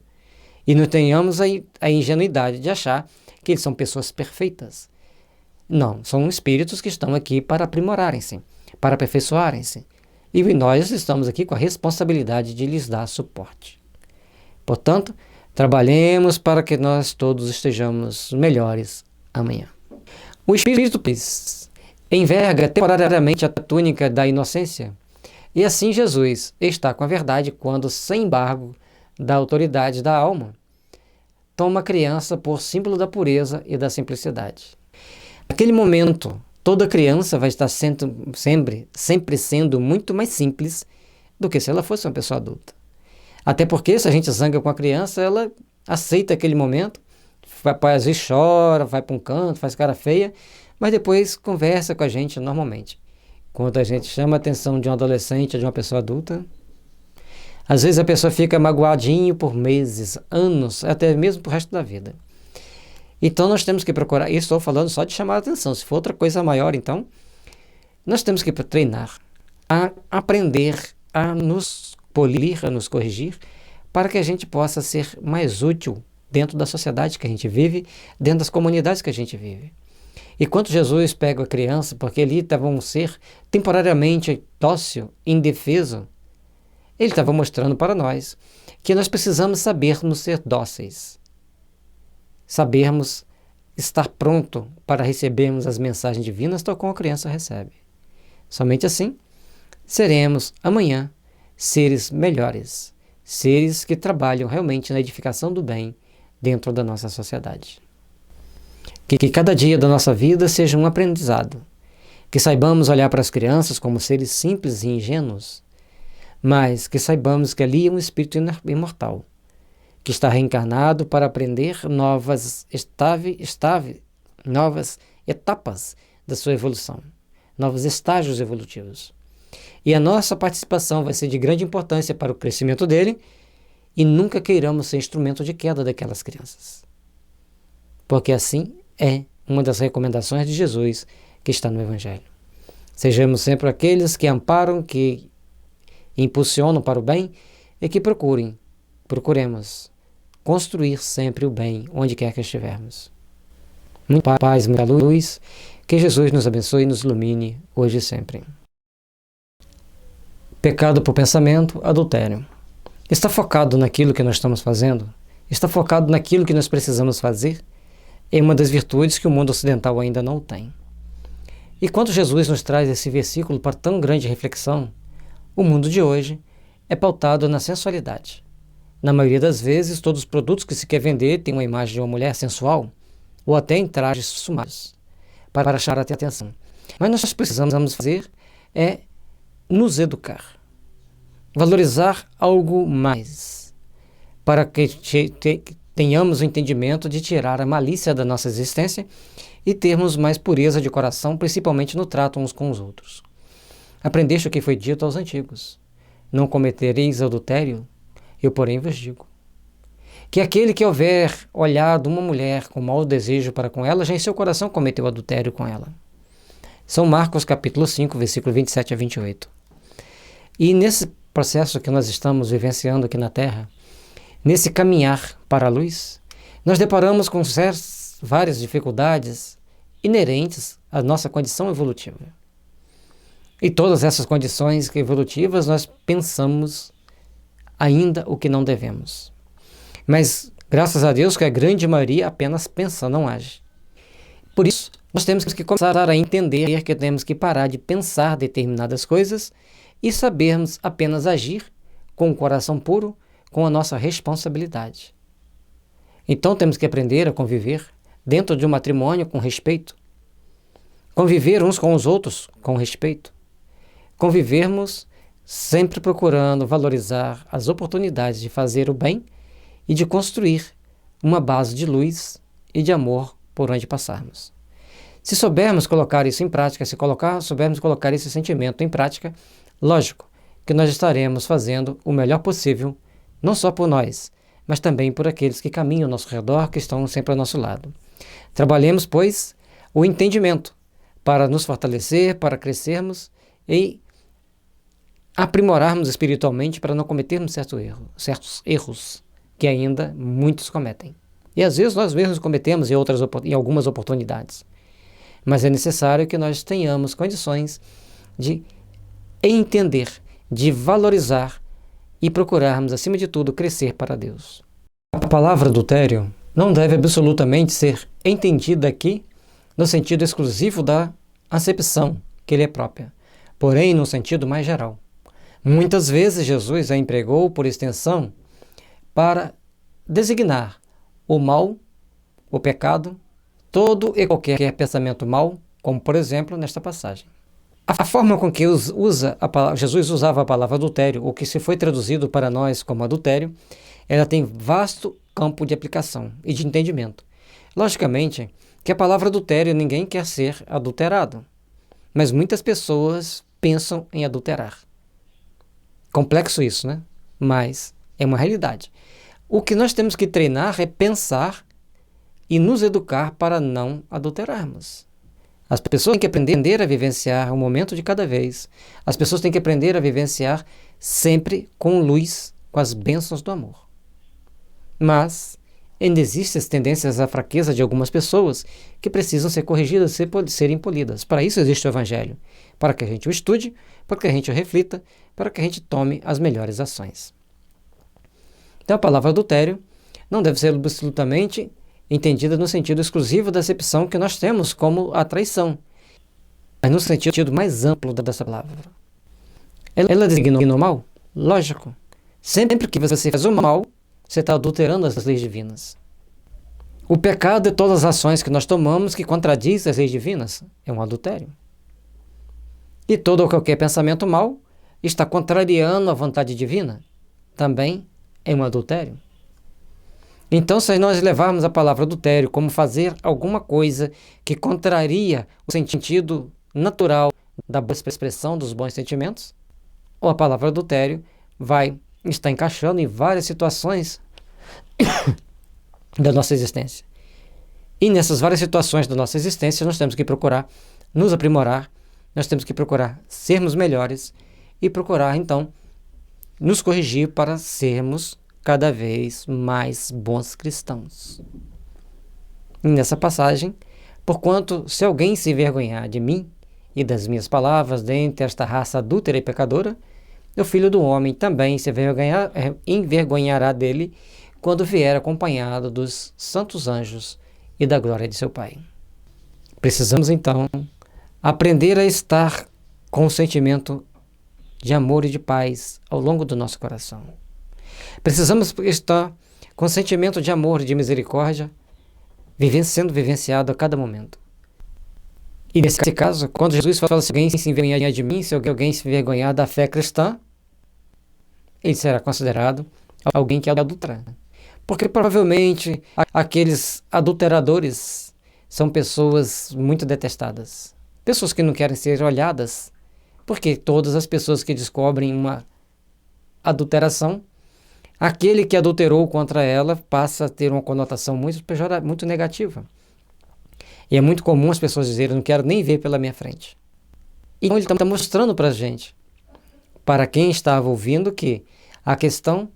e não tenhamos a ingenuidade de achar que eles são pessoas perfeitas. Não, são espíritos que estão aqui para aprimorarem-se, para aperfeiçoarem-se. E nós estamos aqui com a responsabilidade de lhes dar suporte. Portanto, trabalhemos para que nós todos estejamos melhores amanhã. O Espírito enverga temporariamente a túnica da inocência, e assim Jesus está com a verdade quando, sem embargo da autoridade da alma, toma a criança por símbolo da pureza e da simplicidade. Naquele momento, toda criança vai estar sempre sendo muito mais simples do que se ela fosse uma pessoa adulta. Até porque, se a gente zanga com a criança, ela aceita aquele momento, às vezes chora, vai para um canto, faz cara feia, mas depois conversa com a gente normalmente. Quando a gente chama a atenção de um adolescente ou de uma pessoa adulta, às vezes a pessoa fica magoadinho por meses, anos, até mesmo pro resto da vida. Então nós temos que procurar, e estou falando só de chamar a atenção, se for outra coisa maior, então, nós temos que treinar, a aprender, a nos polir, a nos corrigir, para que a gente possa ser mais útil dentro da sociedade que a gente vive, dentro das comunidades que a gente vive. E quando Jesus pega a criança, porque ali estava um ser temporariamente dócil, indefeso, ele estava mostrando para nós que nós precisamos sabermos ser dóceis, sabermos estar pronto para recebermos as mensagens divinas tal como a criança recebe. Somente assim seremos amanhã seres melhores, seres que trabalham realmente na edificação do bem dentro da nossa sociedade. Que cada dia da nossa vida seja um aprendizado, que saibamos olhar para as crianças como seres simples e ingênuos, mas que saibamos que ali é um espírito imortal, que está reencarnado para aprender novas etapas da sua evolução, novos estágios evolutivos. E a nossa participação vai ser de grande importância para o crescimento dele, e nunca queiramos ser instrumento de queda daquelas crianças. Porque assim é uma das recomendações de Jesus que está no Evangelho. Sejamos sempre aqueles que amparam, que impulsionam para o bem e que procuremos construir sempre o bem onde quer que estivermos. Muita paz, muita luz, que Jesus nos abençoe e nos ilumine hoje e sempre. Pecado por pensamento, adultério. Está focado naquilo que nós estamos fazendo? Está focado naquilo que nós precisamos fazer? É uma das virtudes que o mundo ocidental ainda não tem. E quando Jesus nos traz esse versículo para tão grande reflexão, o mundo de hoje é pautado na sensualidade. Na maioria das vezes, todos os produtos que se quer vender têm uma imagem de uma mulher sensual, ou até em trajes sumários, para chamar a atenção. Mas nós precisamos fazer é nos educar, valorizar algo mais, para que tenhamos o entendimento de tirar a malícia da nossa existência e termos mais pureza de coração, principalmente no trato uns com os outros. Aprendeste o que foi dito aos antigos: não cometereis adultério, eu porém vos digo. que aquele que houver olhado uma mulher com mau desejo para com ela, já em seu coração cometeu adultério com ela. São Marcos capítulo 5, versículo 27 a 28. E nesse processo que nós estamos vivenciando aqui na Terra, nesse caminhar para a luz, nós deparamos com várias dificuldades inerentes à nossa condição evolutiva. E todas essas condições evolutivas nós pensamos ainda o que não devemos. Mas graças a Deus que a grande maioria apenas pensa, não age. Por isso, nós temos que começar a entender que temos que parar de pensar determinadas coisas e sabermos apenas agir com o coração puro, com a nossa responsabilidade. Então temos que aprender a conviver dentro de um matrimônio com respeito, conviver uns com os outros com respeito, convivermos sempre procurando valorizar as oportunidades de fazer o bem e de construir uma base de luz e de amor por onde passarmos. Se soubermos colocar isso em prática, soubermos colocar esse sentimento em prática, lógico que nós estaremos fazendo o melhor possível, não só por nós, mas também por aqueles que caminham ao nosso redor, que estão sempre ao nosso lado. Trabalhemos, pois, o entendimento para nos fortalecer, para crescermos e aprimorarmos espiritualmente para não cometermos certos erros que ainda muitos cometem. E às vezes nós mesmos cometemos em algumas oportunidades. Mas é necessário que nós tenhamos condições de entender, de valorizar e procurarmos, acima de tudo, crescer para Deus. A palavra adultério não deve absolutamente ser entendida aqui no sentido exclusivo da acepção que lhe é própria, porém no sentido mais geral. Muitas vezes Jesus a empregou por extensão para designar o mal, o pecado, todo e qualquer pensamento mau, como por exemplo nesta passagem. A forma com que Jesus usava a palavra adultério, o que se foi traduzido para nós como adultério, ela tem vasto campo de aplicação e de entendimento. Logicamente que a palavra adultério ninguém quer ser adulterado, mas muitas pessoas pensam em adulterar. Complexo isso, né? Mas é uma realidade. O que nós temos que treinar é pensar e nos educar para não adulterarmos. As pessoas têm que aprender a vivenciar um momento de cada vez. As pessoas têm que aprender a vivenciar sempre com luz, com as bênçãos do amor. Mas ainda existem as tendências à fraqueza de algumas pessoas que precisam ser corrigidas, serem polidas. Para isso existe o Evangelho, para que a gente o estude, para que a gente o reflita, para que a gente tome as melhores ações. Então a palavra adultério não deve ser absolutamente entendida no sentido exclusivo da acepção que nós temos como a traição, mas no sentido mais amplo dessa palavra. Ela designa o mal? Lógico. Sempre que você faz o mal, você está adulterando as leis divinas. O pecado é todas as ações que nós tomamos que contradiz as leis divinas. É um adultério. E todo ou qualquer pensamento mau está contrariando a vontade divina. Também é um adultério. Então, se nós levarmos a palavra adultério como fazer alguma coisa que contraria o sentido natural da boa expressão dos bons sentimentos, ou a palavra adultério vai estar encaixando em várias situações da nossa existência. E nessas várias situações da nossa existência, nós temos que procurar nos aprimorar, nós temos que procurar sermos melhores e procurar, então, nos corrigir para sermos cada vez mais bons cristãos. E nessa passagem, porquanto se alguém se envergonhar de mim e das minhas palavras dentre esta raça adúltera e pecadora, o Filho do Homem também se envergonhará dele quando vier acompanhado dos santos anjos e da glória de seu Pai. Precisamos, então, aprender a estar com o sentimento de amor e de paz ao longo do nosso coração. Precisamos estar com o sentimento de amor e de misericórdia sendo vivenciado a cada momento. E nesse caso, quando Jesus fala se alguém se envergonhar de mim, se alguém se envergonhar da fé cristã, ele será considerado alguém que adultera. Porque provavelmente aqueles adulteradores são pessoas muito detestadas. Pessoas que não querem ser olhadas, porque todas as pessoas que descobrem uma adulteração Aquele que adulterou contra ela passa a ter uma conotação muito negativa. E é muito comum as pessoas dizerem: não quero nem ver pela minha frente. Então ele está mostrando para a gente, para quem estava ouvindo, que a questão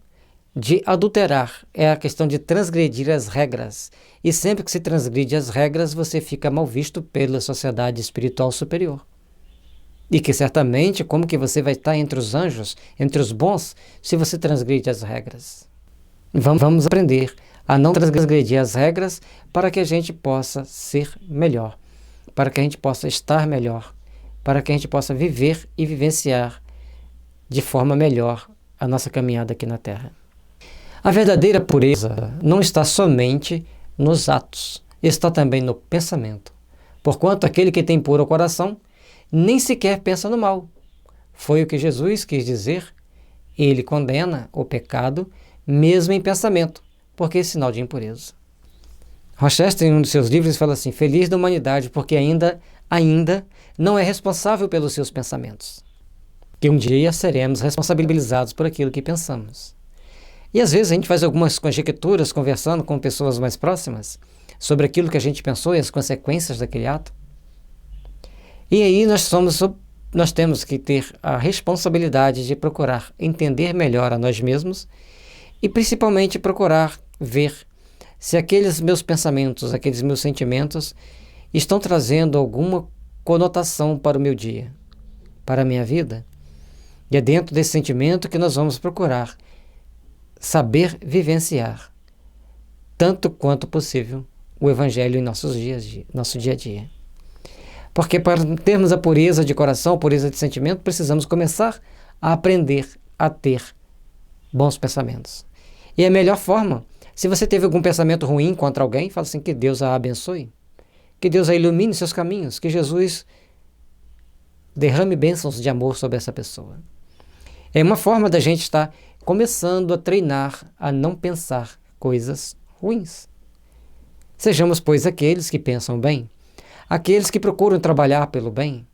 de adulterar é a questão de transgredir as regras. E sempre que se transgride as regras, você fica mal visto pela sociedade espiritual superior. E que certamente, como que você vai estar entre os anjos, entre os bons, se você transgride as regras? Vamos aprender a não transgredir as regras para que a gente possa ser melhor, para que a gente possa estar melhor, para que a gente possa viver e vivenciar de forma melhor a nossa caminhada aqui na Terra. A verdadeira pureza não está somente nos atos, está também no pensamento. Porquanto aquele que tem puro coração nem sequer pensa no mal. Foi o que Jesus quis dizer. Ele condena o pecado mesmo em pensamento, porque é sinal de impureza. Rochester, em um dos seus livros, fala assim: feliz da humanidade, porque ainda não é responsável pelos seus pensamentos. Que um dia seremos responsabilizados por aquilo que pensamos. E às vezes a gente faz algumas conjecturas conversando com pessoas mais próximas sobre aquilo que a gente pensou e as consequências daquele ato. E aí nós temos que ter a responsabilidade de procurar entender melhor a nós mesmos e principalmente procurar ver se aqueles meus pensamentos, aqueles meus sentimentos estão trazendo alguma conotação para o meu dia, para a minha vida. E é dentro desse sentimento que nós vamos procurar saber vivenciar, tanto quanto possível, o Evangelho em nosso dia a dia. Porque para termos a pureza de coração, a pureza de sentimento, precisamos começar a aprender a ter bons pensamentos. E a melhor forma, se você teve algum pensamento ruim contra alguém, fala assim: que Deus a abençoe, que Deus a ilumine seus caminhos, que Jesus derrame bênçãos de amor sobre essa pessoa. É uma forma da gente estar começando a treinar a não pensar coisas ruins. Sejamos, pois, aqueles que pensam bem, aqueles que procuram trabalhar pelo bem,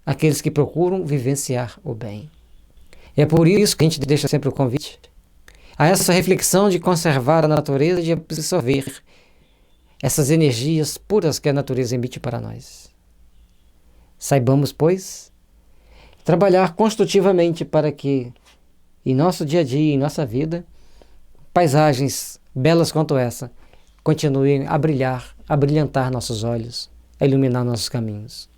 aqueles que procuram vivenciar o bem. É por isso que a gente deixa sempre o convite a essa reflexão de conservar a natureza e de absorver essas energias puras que a natureza emite para nós. Saibamos, pois, trabalhar construtivamente para que, em nosso dia a dia, em nossa vida, paisagens belas quanto essa continuem a brilhar, a brilhantar nossos olhos, a iluminar nossos caminhos.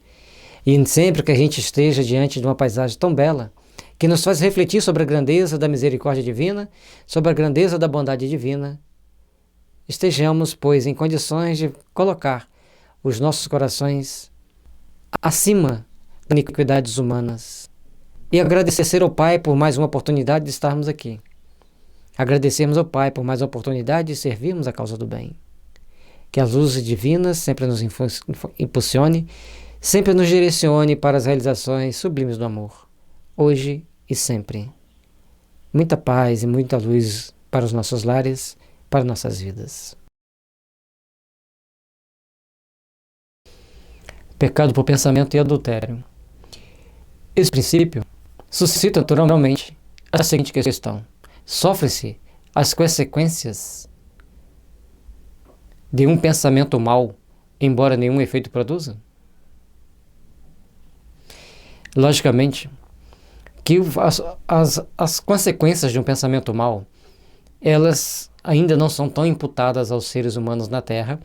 E sempre que a gente esteja diante de uma paisagem tão bela, que nos faz refletir sobre a grandeza da misericórdia divina, sobre a grandeza da bondade divina, estejamos, pois, em condições de colocar os nossos corações acima das iniquidades humanas e agradecer ao Pai por mais uma oportunidade de estarmos aqui. Agradecermos ao Pai por mais uma oportunidade de servirmos a causa do bem. Que as luzes divinas sempre nos impulsione, sempre nos direcione para as realizações sublimes do amor, hoje e sempre. Muita paz e muita luz para os nossos lares, para nossas vidas. Pecado por pensamento e adultério. Esse princípio suscita naturalmente a seguinte questão: sofre-se as consequências de um pensamento mau, embora nenhum efeito produza? Logicamente que as consequências de um pensamento mau, elas ainda não são tão imputadas aos seres humanos na Terra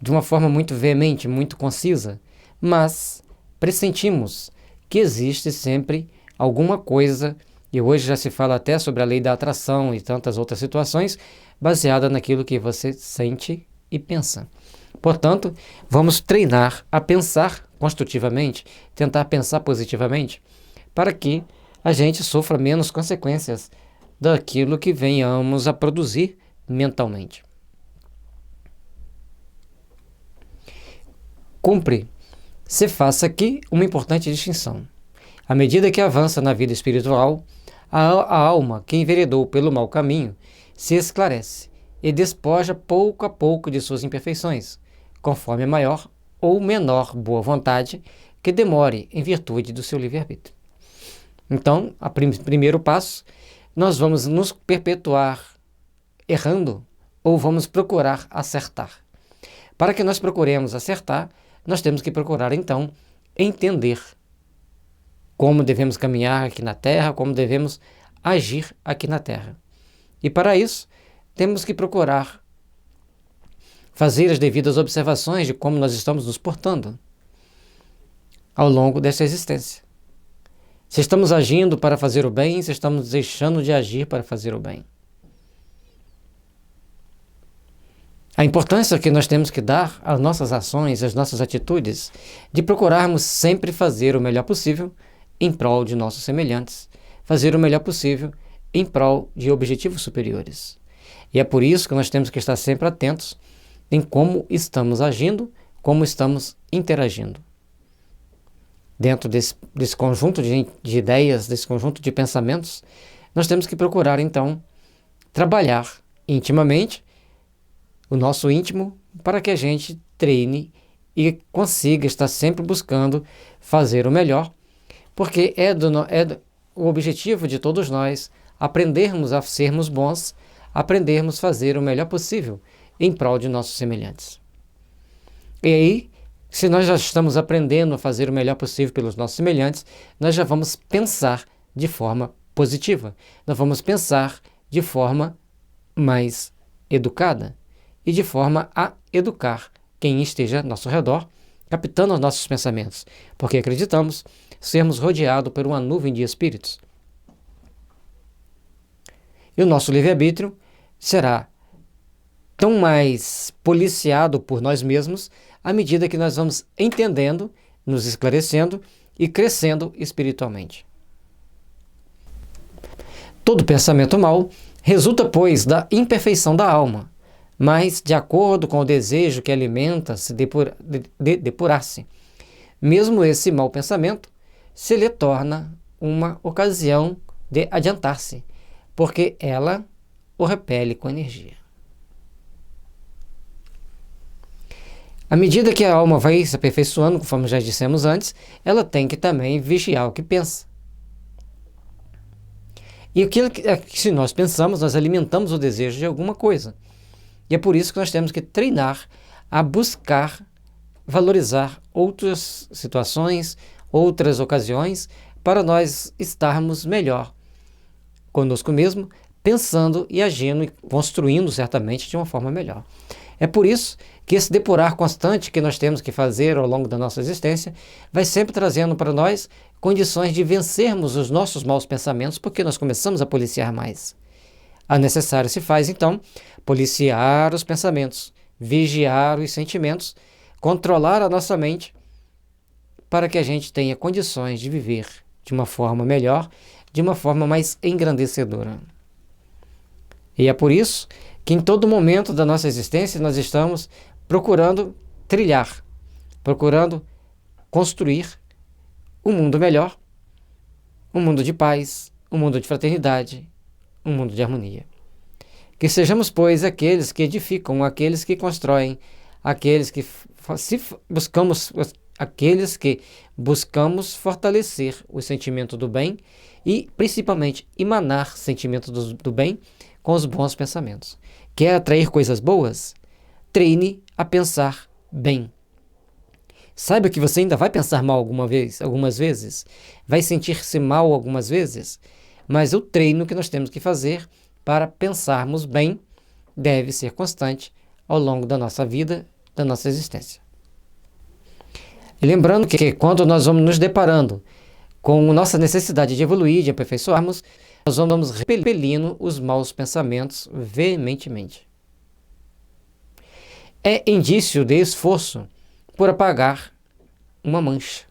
de uma forma muito veemente, muito concisa, mas pressentimos que existe sempre alguma coisa, e hoje já se fala até sobre a lei da atração e tantas outras situações, baseada naquilo que você sente e pensa. Portanto, vamos treinar a pensar construtivamente, tentar pensar positivamente, para que a gente sofra menos consequências daquilo que venhamos a produzir mentalmente. Cumpre se faça aqui uma importante distinção. À medida que avança na vida espiritual, a alma que enveredou pelo mau caminho se esclarece e despoja pouco a pouco de suas imperfeições, conforme a maior ou menor boa vontade que demore em virtude do seu livre-arbítrio. Então, o primeiro passo nós vamos nos perpetuar errando ou vamos procurar acertar? Para que nós procuremos acertar, nós temos que procurar, então, entender como devemos caminhar aqui na Terra, como devemos agir aqui na Terra. E para isso, temos que procurar fazer as devidas observações de como nós estamos nos portando ao longo dessa existência. Se estamos agindo para fazer o bem, se estamos deixando de agir para fazer o bem. A importância que nós temos que dar às nossas ações, às nossas atitudes, de procurarmos sempre fazer o melhor possível em prol de nossos semelhantes, fazer o melhor possível em prol de objetivos superiores. E é por isso que nós temos que estar sempre atentos em como estamos agindo, como estamos interagindo. Dentro desse conjunto de ideias, desse conjunto de pensamentos, nós temos que procurar, então, trabalhar intimamente o nosso íntimo para que a gente treine e consiga estar sempre buscando fazer o melhor, porque o objetivo de todos nós aprendermos a sermos bons, aprendermos a fazer o melhor possível em prol de nossos semelhantes. E aí, se nós já estamos aprendendo a fazer o melhor possível pelos nossos semelhantes, nós já vamos pensar de forma positiva, nós vamos pensar de forma mais educada e de forma a educar quem esteja ao nosso redor, captando os nossos pensamentos, porque acreditamos sermos rodeados por uma nuvem de espíritos. E o nosso livre-arbítrio será tão mais policiado por nós mesmos à medida que nós vamos entendendo, nos esclarecendo e crescendo espiritualmente. Todo pensamento mau resulta, pois, da imperfeição da alma, mas de acordo com o desejo que alimenta se depurar-se. Mesmo esse mau pensamento se lhe torna uma ocasião de adiantar-se, porque ela o repele com energia. À medida que a alma vai se aperfeiçoando, conforme já dissemos antes, ela tem que também vigiar o que pensa. E aquilo que se nós pensamos, nós alimentamos o desejo de alguma coisa. E é por isso que nós temos que treinar a buscar valorizar outras situações, outras ocasiões, para nós estarmos melhor conosco mesmo, pensando e agindo e construindo certamente de uma forma melhor. É por isso que esse depurar constante que nós temos que fazer ao longo da nossa existência vai sempre trazendo para nós condições de vencermos os nossos maus pensamentos, porque nós começamos a policiar mais. A necessário se faz, então, policiar os pensamentos, vigiar os sentimentos, controlar a nossa mente para que a gente tenha condições de viver de uma forma melhor, de uma forma mais engrandecedora. E é por isso que em todo momento da nossa existência nós estamos procurando trilhar, procurando construir um mundo melhor, um mundo de paz, um mundo de fraternidade, um mundo de harmonia. Que sejamos, pois, aqueles que edificam, aqueles que constroem, aqueles que buscamos fortalecer o sentimento do bem e, principalmente, emanar sentimento do bem com os bons pensamentos. Quer atrair coisas boas? Treine a pensar bem. Saiba que você ainda vai pensar mal algumas vezes, vai sentir-se mal algumas vezes, mas o treino que nós temos que fazer para pensarmos bem deve ser constante ao longo da nossa vida, da nossa existência. E lembrando que quando nós vamos nos deparando com nossa necessidade de evoluir, de aperfeiçoarmos, nós vamos repelindo os maus pensamentos veementemente. É indício de esforço por apagar uma mancha.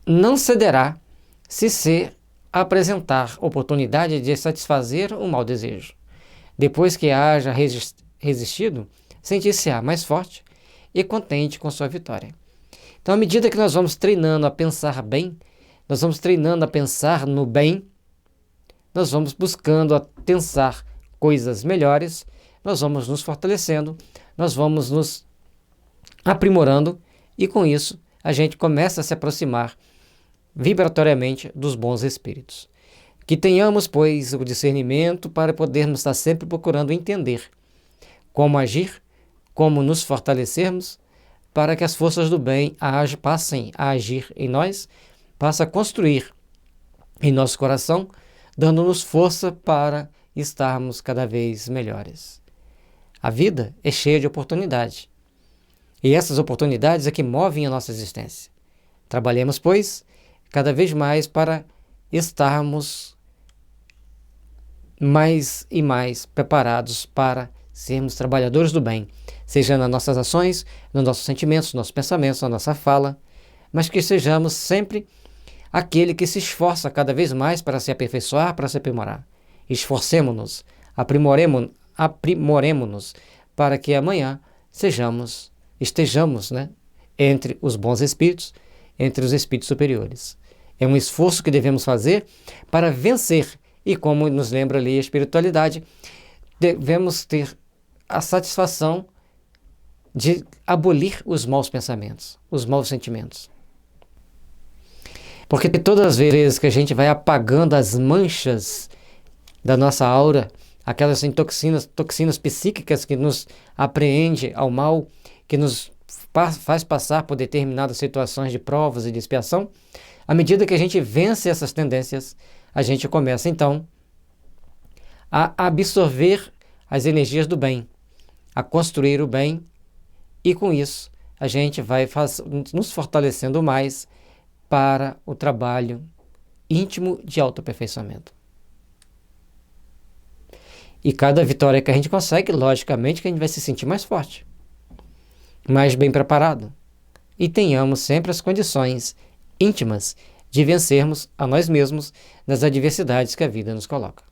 Não cederá se apresentar oportunidade de satisfazer o mau desejo. Depois que haja resistido, sentir-se-á mais forte e contente com sua vitória. Então, à medida que nós vamos treinando a pensar bem, nós vamos treinando a pensar no bem, nós vamos buscando a pensar coisas melhores, nós vamos nos fortalecendo, nós vamos nos aprimorando e com isso a gente começa a se aproximar vibratoriamente dos bons espíritos. Que tenhamos, pois, o discernimento para podermos estar sempre procurando entender como agir, como nos fortalecermos, para que as forças do bem passem a agir em nós, passem a construir em nosso coração, dando-nos força para estarmos cada vez melhores. A vida é cheia de oportunidades. E essas oportunidades é que movem a nossa existência. Trabalhemos, pois, cada vez mais para estarmos mais e mais preparados para sermos trabalhadores do bem, seja nas nossas ações, nos nossos sentimentos, nos nossos pensamentos, na nossa fala, mas que sejamos sempre aquele que se esforça cada vez mais para se aperfeiçoar, para se aprimorar. Esforcemo-nos, aprimoremo-nos para que amanhã estejamos, entre os bons espíritos, entre os espíritos superiores. É um esforço que devemos fazer para vencer, e como nos lembra ali a espiritualidade, devemos ter a satisfação de abolir os maus pensamentos, os maus sentimentos. Porque todas as vezes que a gente vai apagando as manchas da nossa aura, aquelas toxinas psíquicas que nos apreende ao mal, que nos faz passar por determinadas situações de provas e de expiação, à medida que a gente vence essas tendências, a gente começa então a absorver as energias do bem, a construir o bem, e com isso a gente vai nos fortalecendo mais para o trabalho íntimo de autoaperfeiçoamento. E cada vitória que a gente consegue, logicamente que a gente vai se sentir mais forte, mais bem preparado, e tenhamos sempre as condições íntimas de vencermos a nós mesmos nas adversidades que a vida nos coloca.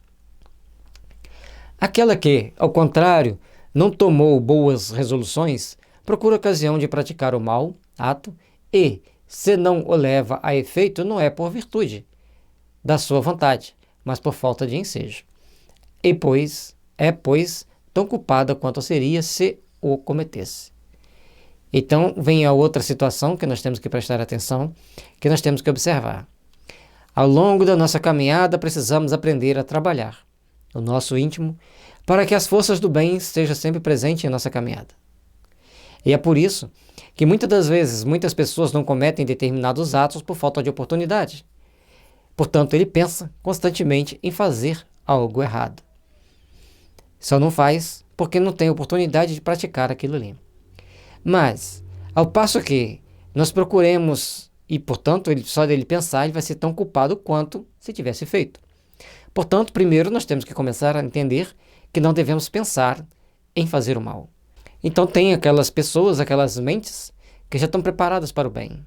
Aquela que, ao contrário, não tomou boas resoluções, procura ocasião de praticar o mau ato e, se não o leva a efeito, não é por virtude da sua vontade, mas por falta de ensejo. E pois, tão culpada quanto seria se o cometesse. Então, vem a outra situação que nós temos que prestar atenção, que nós temos que observar. Ao longo da nossa caminhada, precisamos aprender a trabalhar o nosso íntimo para que as forças do bem estejam sempre presentes em nossa caminhada. E é por isso que muitas das vezes muitas pessoas não cometem determinados atos por falta de oportunidade. Portanto, ele pensa constantemente em fazer algo errado. Só não faz porque não tem oportunidade de praticar aquilo ali. Mas, ao passo que nós procuremos, e portanto, só dele pensar, ele vai ser tão culpado quanto se tivesse feito. Portanto, primeiro nós temos que começar a entender que não devemos pensar em fazer o mal. Então tem aquelas pessoas, aquelas mentes, que já estão preparadas para o bem.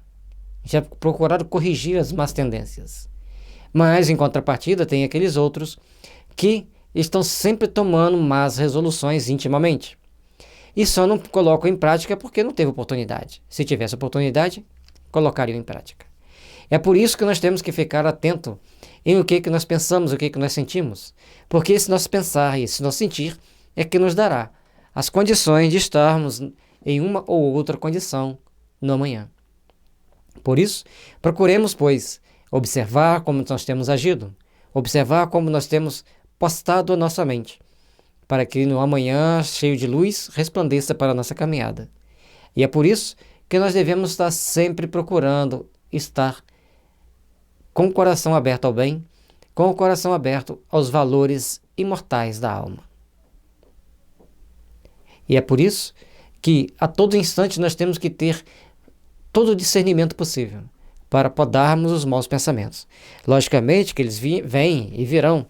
Já procuraram corrigir as más tendências. Mas, em contrapartida, tem aqueles outros que estão sempre tomando más resoluções intimamente. E só não colocam em prática porque não teve oportunidade. Se tivesse oportunidade, colocariam em prática. É por isso que nós temos que ficar atento em o que nós pensamos, o que nós sentimos. Porque esse nosso pensar e esse nosso sentir é que nos dará as condições de estarmos em uma ou outra condição no amanhã. Por isso, procuremos, pois, observar como nós temos agido, observar como nós temos postado a nossa mente, para que no amanhã, cheio de luz, resplandeça para a nossa caminhada. E é por isso que nós devemos estar sempre procurando estar com o coração aberto ao bem, com o coração aberto aos valores imortais da alma. E é por isso que a todo instante nós temos que ter todo o discernimento possível para podarmos os maus pensamentos. Logicamente que eles vêm e virão,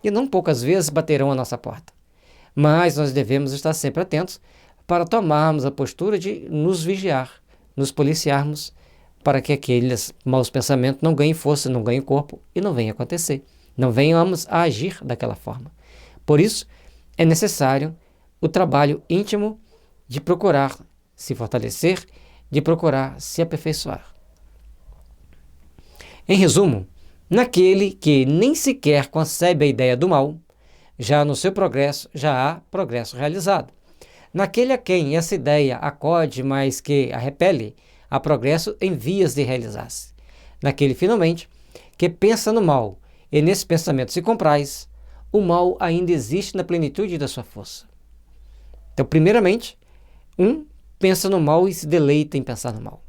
e não poucas vezes baterão a nossa porta. Mas nós devemos estar sempre atentos para tomarmos a postura de nos vigiar, nos policiarmos, para que aqueles maus pensamentos não ganhem força, não ganhem corpo e não venham acontecer. Não venhamos a agir daquela forma. Por isso, é necessário o trabalho íntimo de procurar se fortalecer, de procurar se aperfeiçoar. Em resumo, naquele que nem sequer concebe a ideia do mal, já no seu progresso já há progresso realizado. Naquele a quem essa ideia acode, mas que a repele, há progresso em vias de realizar-se. Naquele, finalmente, que pensa no mal e nesse pensamento se compraz, o mal ainda existe na plenitude da sua força. Então, primeiramente, um pensa no mal e se deleita em pensar no mal.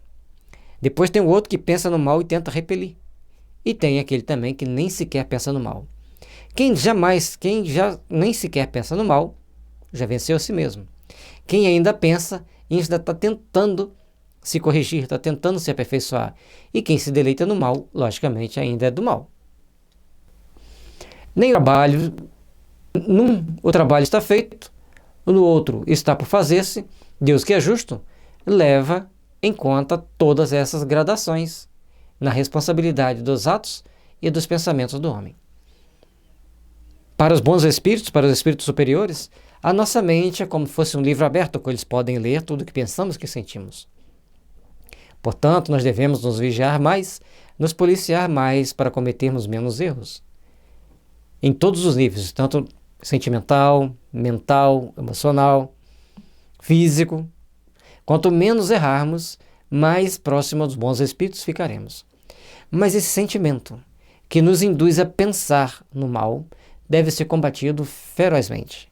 Depois tem o outro que pensa no mal e tenta repelir. E tem aquele também que nem sequer pensa no mal. Quem já nem sequer pensa no mal, já venceu a si mesmo. Quem ainda pensa, ainda está tentando se corrigir, está tentando se aperfeiçoar. E quem se deleita no mal, logicamente, ainda é do mal. Nem o trabalho está feito, no outro está por fazer-se. Deus, que é justo, leva em conta todas essas gradações na responsabilidade dos atos e dos pensamentos do homem. Para os bons espíritos, para os espíritos superiores, a nossa mente é como se fosse um livro aberto, que eles podem ler tudo o que pensamos, que sentimos. Portanto, nós devemos nos vigiar mais, nos policiar mais para cometermos menos erros. Em todos os níveis, tanto sentimental, mental, emocional, físico. Quanto menos errarmos, mais próximo dos bons espíritos ficaremos. Mas esse sentimento que nos induz a pensar no mal deve ser combatido ferozmente,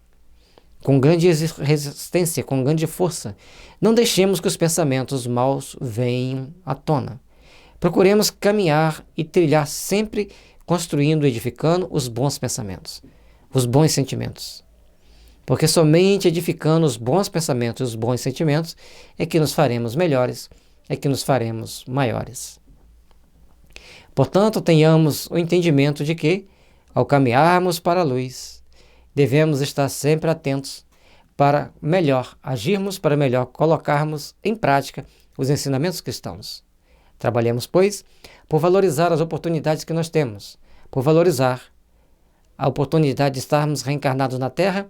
com grande resistência, com grande força. Não deixemos que os pensamentos maus venham à tona. Procuremos caminhar e trilhar sempre construindo e edificando os bons pensamentos, os bons sentimentos. Porque somente edificando os bons pensamentos e os bons sentimentos é que nos faremos melhores, é que nos faremos maiores. Portanto, tenhamos o entendimento de que, ao caminharmos para a luz, devemos estar sempre atentos para melhor agirmos, para melhor colocarmos em prática os ensinamentos cristãos. Trabalhemos, pois, por valorizar as oportunidades que nós temos, por valorizar a oportunidade de estarmos reencarnados na Terra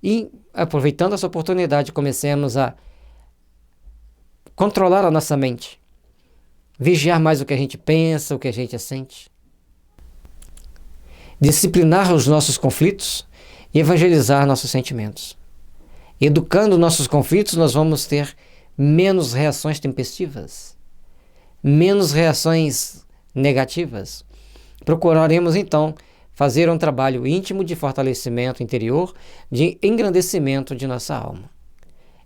e, aproveitando essa oportunidade, comecemos a controlar a nossa mente, vigiar mais o que a gente pensa, o que a gente sente, disciplinar os nossos conflitos e evangelizar nossos sentimentos. Educando nossos conflitos, nós vamos ter menos reações tempestivas, menos reações negativas. Procuraremos, então, fazer um trabalho íntimo de fortalecimento interior, de engrandecimento de nossa alma.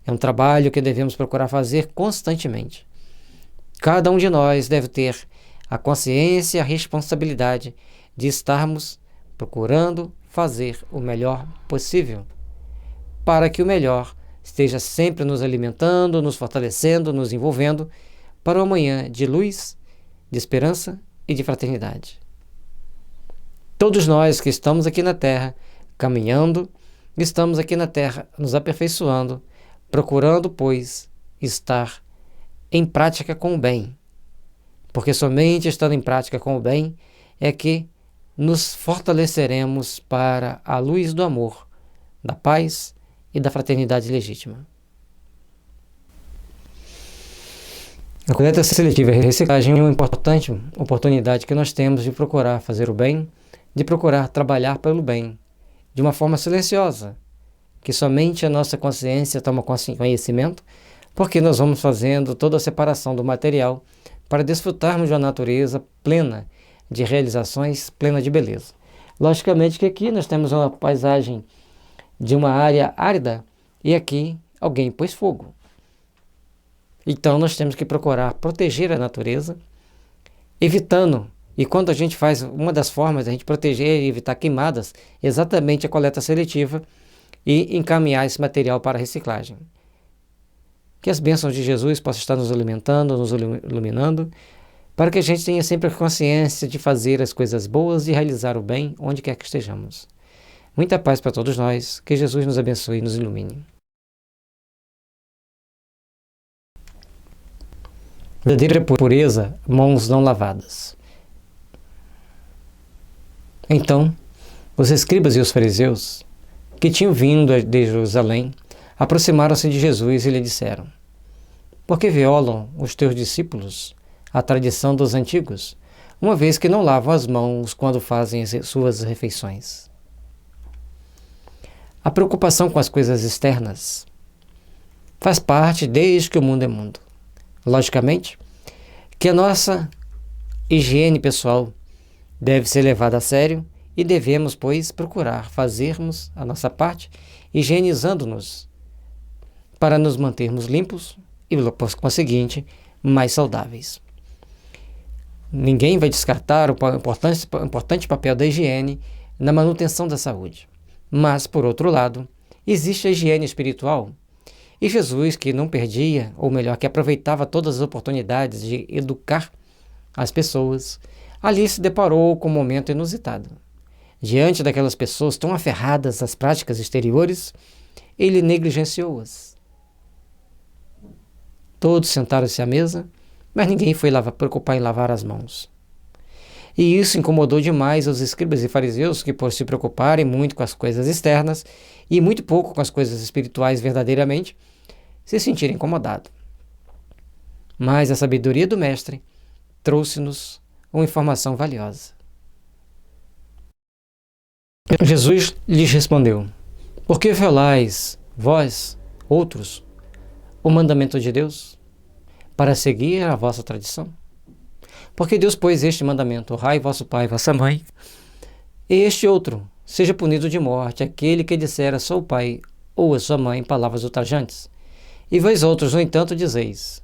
É um trabalho que devemos procurar fazer constantemente. Cada um de nós deve ter a consciência e a responsabilidade de estarmos procurando fazer o melhor possível, para que o melhor esteja sempre nos alimentando, nos fortalecendo, nos envolvendo para o amanhã de luz, de esperança e de fraternidade. Todos nós que estamos aqui na Terra, caminhando, estamos aqui na Terra nos aperfeiçoando, procurando, pois, estar em prática com o bem. Porque somente estando em prática com o bem é que nos fortaleceremos para a luz do amor, da paz e da fraternidade legítima. A coleta seletiva e reciclagem é uma importante oportunidade que nós temos de procurar fazer o bem, de procurar trabalhar pelo bem, de uma forma silenciosa, que somente a nossa consciência toma conhecimento, porque nós vamos fazendo toda a separação do material para desfrutarmos de uma natureza plena de realizações, plena de beleza. Logicamente que aqui nós temos uma paisagem de uma área árida e aqui alguém pôs fogo. Então nós temos que procurar proteger a natureza, evitando. E quando a gente faz, uma das formas de a gente proteger e evitar queimadas, exatamente a coleta seletiva e encaminhar esse material para a reciclagem. Que as bênçãos de Jesus possam estar nos alimentando, nos iluminando, para que a gente tenha sempre a consciência de fazer as coisas boas e realizar o bem onde quer que estejamos. Muita paz para todos nós, que Jesus nos abençoe e nos ilumine. Verdadeira pureza, mãos não lavadas. Então, os escribas e os fariseus, que tinham vindo de Jerusalém, aproximaram-se de Jesus e lhe disseram: por que violam os teus discípulos a tradição dos antigos, uma vez que não lavam as mãos quando fazem as suas refeições? A preocupação com as coisas externas faz parte desde que o mundo é mundo. Logicamente, que a nossa higiene pessoal deve ser levada a sério e devemos, pois, procurar fazermos a nossa parte, higienizando-nos para nos mantermos limpos e, por conseguinte, mais saudáveis. Ninguém vai descartar o importante papel da higiene na manutenção da saúde. Mas, por outro lado, existe a higiene espiritual. E Jesus, que não perdia, ou melhor, que aproveitava todas as oportunidades de educar as pessoas, ali se deparou com um momento inusitado. Diante daquelas pessoas tão aferradas às práticas exteriores, ele negligenciou-as. Todos sentaram-se à mesa, mas ninguém foi preocupar em lavar as mãos. E isso incomodou demais os escribas e fariseus, que por se preocuparem muito com as coisas externas e muito pouco com as coisas espirituais verdadeiramente, se sentiram incomodados. Mas a sabedoria do Mestre trouxe-nos uma informação valiosa. Jesus lhes respondeu: por que violais, vós, outros, o mandamento de Deus, para seguir a vossa tradição? Porque Deus pôs este mandamento: honrai vosso pai e vossa mãe, e este outro: seja punido de morte aquele que disser a seu pai ou a sua mãe palavras ultrajantes. E vós outros, no entanto, dizeis: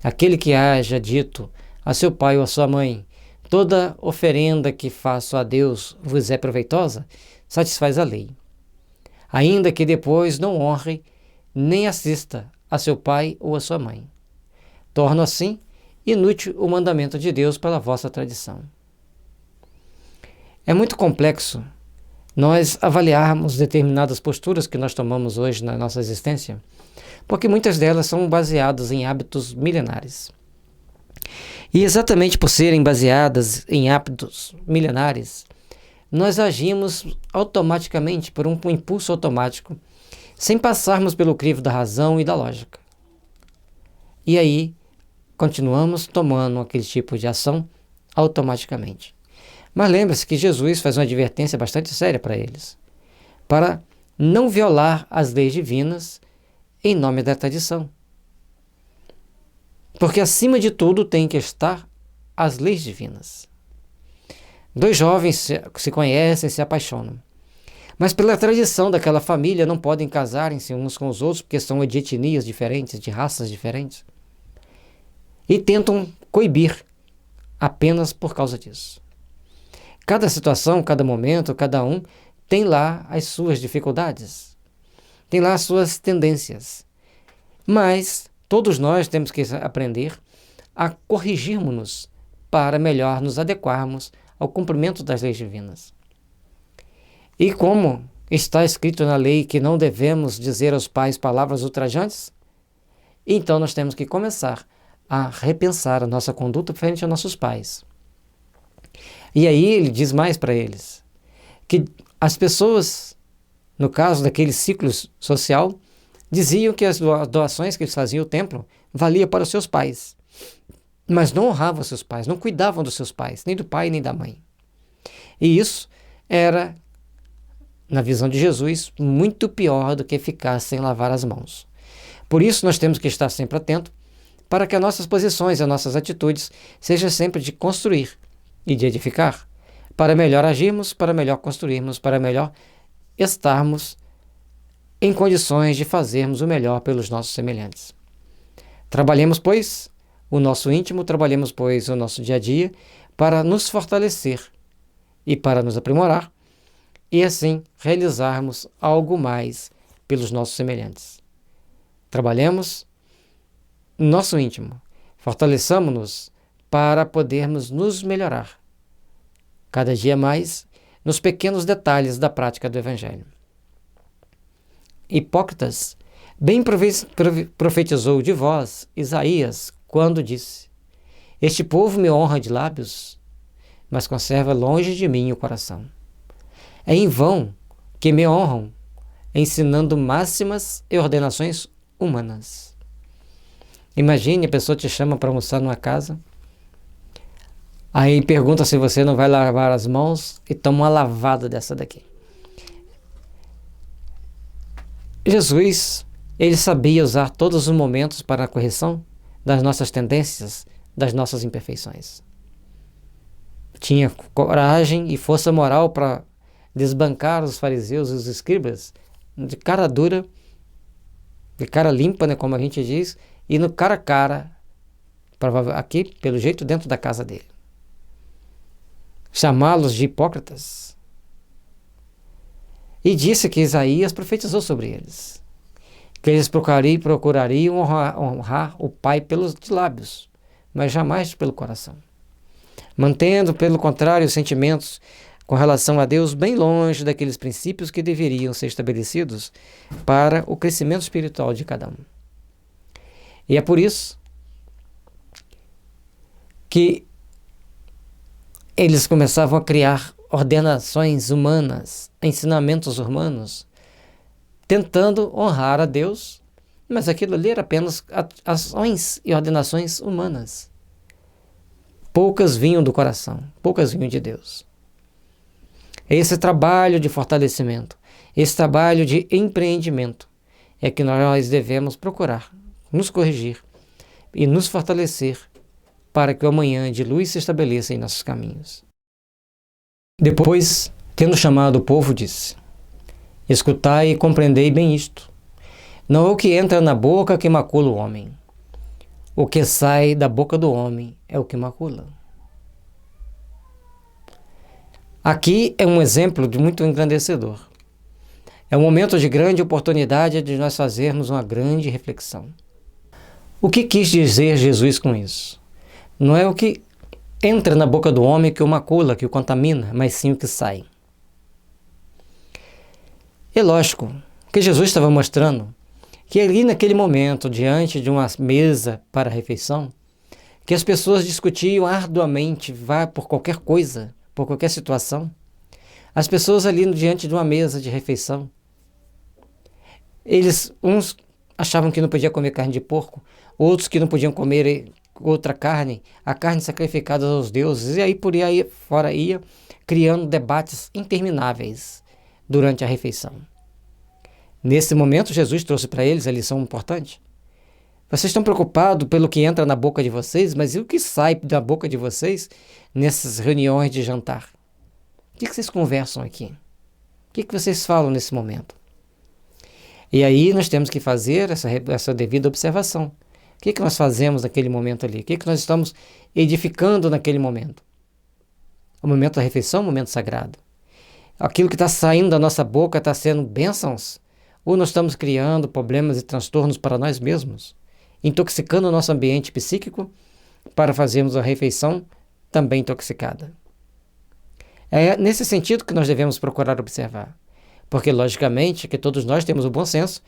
aquele que haja dito a seu pai ou a sua mãe, toda oferenda que faço a Deus vos é proveitosa, satisfaz a lei. Ainda que depois não honre, nem assista a seu pai ou a sua mãe. Torno assim inútil o mandamento de Deus pela vossa tradição. É muito complexo nós avaliarmos determinadas posturas que nós tomamos hoje na nossa existência, porque muitas delas são baseadas em hábitos milenares. E exatamente por serem baseadas em hábitos milenares, nós agimos automaticamente por um impulso automático, sem passarmos pelo crivo da razão e da lógica. E aí, continuamos tomando aquele tipo de ação automaticamente. Mas lembre-se que Jesus faz uma advertência bastante séria para eles, para não violar as leis divinas em nome da tradição. Porque acima de tudo tem que estar as leis divinas. Dois jovens se conhecem, se apaixonam, mas pela tradição daquela família não podem casarem-se uns com os outros porque são de etnias diferentes, de raças diferentes, e tentam coibir apenas por causa disso. Cada situação, cada momento, cada um tem lá as suas dificuldades, tem lá as suas tendências, mas todos nós temos que aprender a corrigirmos-nos para melhor nos adequarmos ao cumprimento das leis divinas. E como está escrito na lei que não devemos dizer aos pais palavras ultrajantes, então nós temos que começar a repensar a nossa conduta frente aos nossos pais. E aí ele diz mais para eles, que as pessoas, no caso daquele ciclo social, diziam que as doações que eles faziam ao templo valia para os seus pais, mas não honravam seus pais, não cuidavam dos seus pais, nem do pai nem da mãe. E isso era, na visão de Jesus, muito pior do que ficar sem lavar as mãos. Por isso nós temos que estar sempre atentos para que as nossas posições, as nossas atitudes sejam sempre de construir e de edificar, para melhor agirmos, para melhor construirmos, para melhor estarmos em condições de fazermos o melhor pelos nossos semelhantes. Trabalhemos, pois, o nosso íntimo, trabalhemos, pois, o nosso dia a dia para nos fortalecer e para nos aprimorar e, assim, realizarmos algo mais pelos nossos semelhantes. Trabalhemos no nosso íntimo, fortaleçamos-nos para podermos nos melhorar cada dia mais nos pequenos detalhes da prática do Evangelho. Hipócritas, bem profetizou de vós Isaías, quando disse: este povo me honra de lábios, mas conserva longe de mim o coração. É em vão que me honram, ensinando máximas e ordenações humanas. Imagine, a pessoa te chama para almoçar numa casa, aí pergunta se você não vai lavar as mãos e toma uma lavada dessa daqui. Jesus, ele sabia usar todos os momentos para a correção das nossas tendências, das nossas imperfeições. tinha coragem e força moral para desbancar os fariseus e os escribas de cara dura, de cara limpa, né, como a gente diz, e no cara a cara, aqui, pelo jeito, dentro da casa dele. Chamá-los de hipócritas. E disse que Isaías profetizou sobre eles, que eles procurariam honrar o Pai pelos lábios, mas jamais pelo coração, mantendo, pelo contrário, os sentimentos com relação a Deus bem longe daqueles princípios que deveriam ser estabelecidos para o crescimento espiritual de cada um. E é por isso que eles começavam a criar ordenações humanas, ensinamentos humanos, tentando honrar a Deus, mas aquilo ali era apenas ações e ordenações humanas. Poucas vinham do coração, poucas vinham de Deus. Esse trabalho de fortalecimento, esse trabalho de empreendimento é que nós devemos procurar nos corrigir e nos fortalecer para que o amanhã de luz se estabeleça em nossos caminhos. Depois, tendo chamado o povo, disse: escutai e compreendei bem isto. Não é o que entra na boca que macula o homem. O que sai da boca do homem é o que macula. Aqui é um exemplo de muito engrandecedor. É um momento de grande oportunidade de nós fazermos uma grande reflexão. O que quis dizer Jesus com isso? Não é o que entra na boca do homem que o macula, que o contamina, mas sim o que sai. É lógico que Jesus estava mostrando que ali naquele momento, diante de uma mesa para a refeição, que as pessoas discutiam arduamente, por qualquer coisa, por qualquer situação. As pessoas ali diante de uma mesa de refeição, uns achavam que não podia comer carne de porco, outros que não podiam comer outra carne, a carne sacrificada aos deuses, e aí por aí fora ia criando debates intermináveis durante a refeição. Nesse momento, Jesus trouxe para eles a lição importante. Vocês estão preocupados pelo que entra na boca de vocês, mas e o que sai da boca de vocês nessas reuniões de jantar? O que vocês conversam aqui? O que vocês falam nesse momento? E aí nós temos que fazer essa devida observação. O que nós fazemos naquele momento ali? O que nós estamos edificando naquele momento? O momento da refeição é um momento sagrado. Aquilo que está saindo da nossa boca está sendo bênçãos? Ou nós estamos criando problemas e transtornos para nós mesmos, intoxicando o nosso ambiente psíquico para fazermos a refeição também intoxicada? É nesse sentido que nós devemos procurar observar, porque logicamente que todos nós temos o bom senso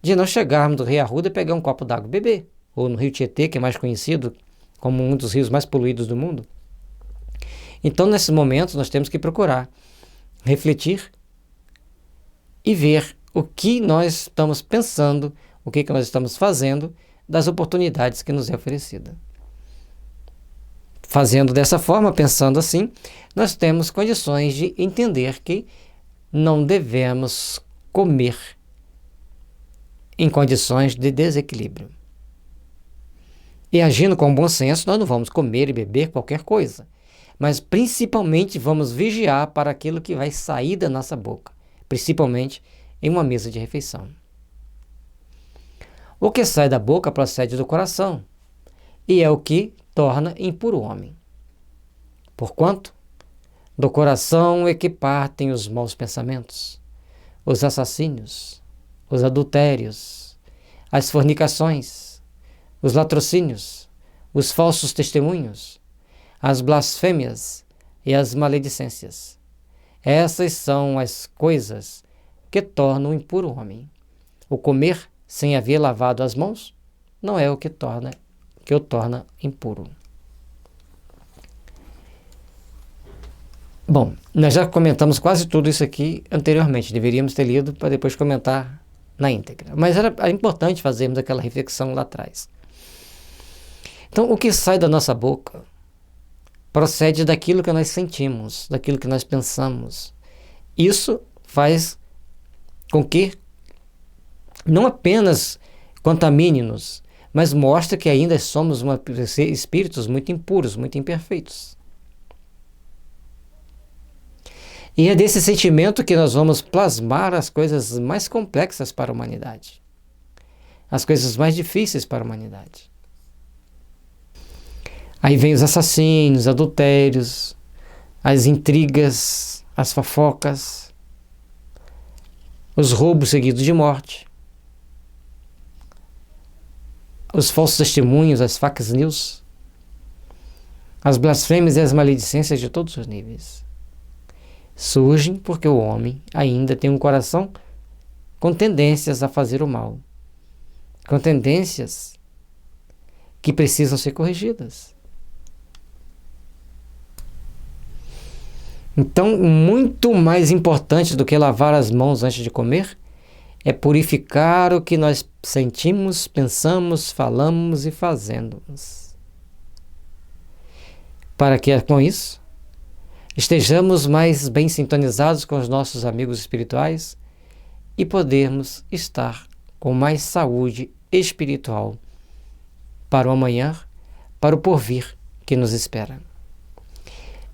de não chegarmos do Rio Arruda e pegar um copo d'água e beber, ou no Rio Tietê, que é mais conhecido como um dos rios mais poluídos do mundo. Então, nesses momentos, nós temos que procurar refletir e ver o que nós estamos pensando, o que nós estamos fazendo das oportunidades que nos é oferecida. Fazendo dessa forma, pensando assim, nós temos condições de entender que não devemos comer em condições de desequilíbrio. E agindo com bom senso, nós não vamos comer e beber qualquer coisa, mas principalmente vamos vigiar para aquilo que vai sair da nossa boca, principalmente em uma mesa de refeição. O que sai da boca procede do coração, e é o que torna impuro o homem. Porquanto, do coração é que partem os maus pensamentos, os assassínios, os adultérios, as fornicações, os latrocínios, os falsos testemunhos, as blasfêmias e as maledicências. Essas são as coisas que tornam impuro o homem. O comer sem haver lavado as mãos não é o que o torna impuro. Bom, nós já comentamos quase tudo isso aqui anteriormente, deveríamos ter lido para depois comentar na íntegra, mas era importante fazermos aquela reflexão lá atrás. Então, o que sai da nossa boca procede daquilo que nós sentimos, daquilo que nós pensamos. Isso faz com que não apenas contamine-nos, mas mostra que ainda somos espíritos muito impuros, muito imperfeitos. E é desse sentimento que nós vamos plasmar as coisas mais complexas para a humanidade, as coisas mais difíceis para a humanidade. Aí vem os assassinos, adultérios, as intrigas, as fofocas, os roubos seguidos de morte, os falsos testemunhos, as fake news, as blasfêmias e as maledicências de todos os níveis. Surgem porque o homem ainda tem um coração com tendências a fazer o mal, com tendências que precisam ser corrigidas. Então, muito mais importante do que lavar as mãos antes de comer é purificar o que nós sentimos, pensamos, falamos e fazemos. Para que, com isso, estejamos mais bem sintonizados com os nossos amigos espirituais e podermos estar com mais saúde espiritual para o amanhã, para o porvir que nos espera.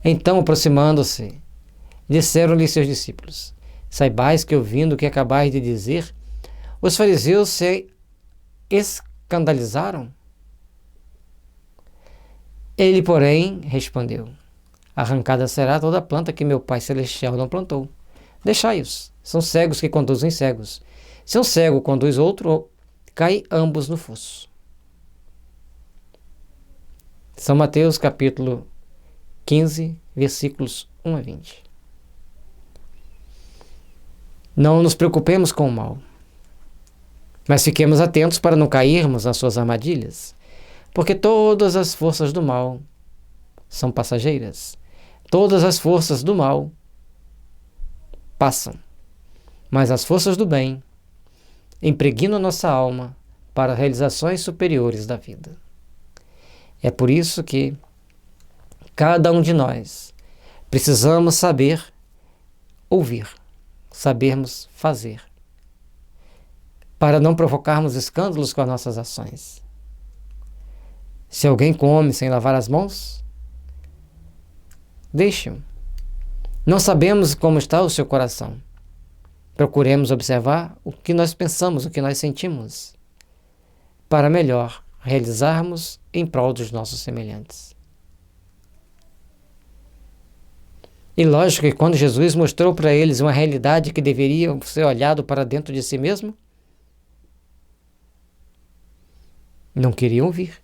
Então, aproximando-se, disseram-lhe seus discípulos: saibais que, ouvindo o que acabais de dizer, os fariseus se escandalizaram. Ele, porém, respondeu: arrancada será toda a planta que meu Pai Celestial não plantou. Deixai-os, são cegos que conduzem cegos. Se um cego conduz outro, cai ambos no fosso. São Mateus, capítulo 15, versículos 1 a 20. Não nos preocupemos com o mal, mas fiquemos atentos para não cairmos nas suas armadilhas, porque todas as forças do mal são passageiras. Todas as forças do mal passam, mas as forças do bem impregnam nossa alma para realizações superiores da vida. É por isso que cada um de nós precisamos saber ouvir, sabermos fazer, para não provocarmos escândalos com as nossas ações. Se alguém come sem lavar as mãos, deixe-o. Não sabemos como está o seu coração. Procuremos observar o que nós pensamos, o que nós sentimos, para melhor realizarmos em prol dos nossos semelhantes. E lógico que quando Jesus mostrou para eles uma realidade que deveria ser olhado para dentro de si mesmo, não queriam ouvir.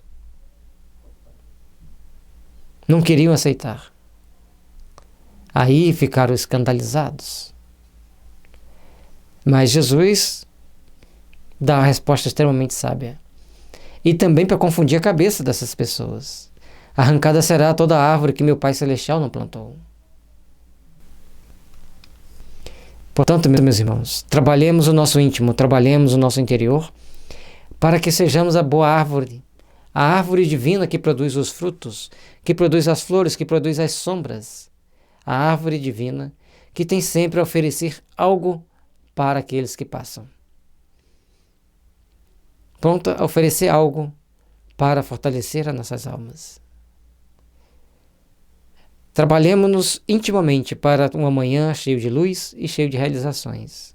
Não queriam aceitar. Aí ficaram escandalizados. Mas Jesus dá uma resposta extremamente sábia. E também para confundir a cabeça dessas pessoas. Arrancada será toda a árvore que meu Pai Celestial não plantou. Portanto, meus irmãos, trabalhemos o nosso íntimo, trabalhemos o nosso interior, para que sejamos a boa árvore, a árvore divina que produz os frutos, que produz as flores, que produz as sombras, a árvore divina que tem sempre a oferecer algo para aqueles que passam. Pronta a oferecer algo para fortalecer as nossas almas. Trabalhemos-nos intimamente para um amanhã cheio de luz e cheio de realizações.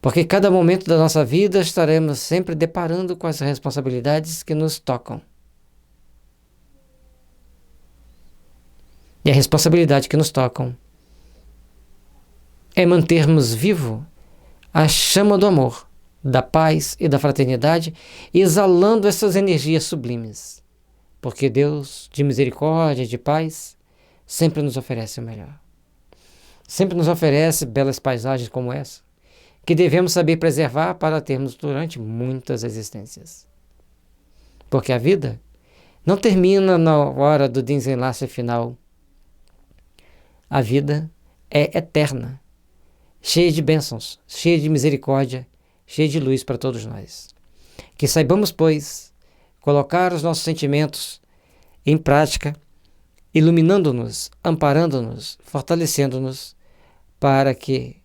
Porque cada momento da nossa vida estaremos sempre deparando com as responsabilidades que nos tocam. E a responsabilidade que nos tocam é mantermos vivo a chama do amor, da paz e da fraternidade, exalando essas energias sublimes. Porque Deus, de misericórdia e de paz, sempre nos oferece o melhor. Sempre nos oferece belas paisagens como essa, que devemos saber preservar para termos durante muitas existências. Porque a vida não termina na hora do desenlace final. A vida é eterna, cheia de bênçãos, cheia de misericórdia, cheia de luz para todos nós. Que saibamos, pois, colocar os nossos sentimentos em prática, iluminando-nos, amparando-nos, fortalecendo-nos, para que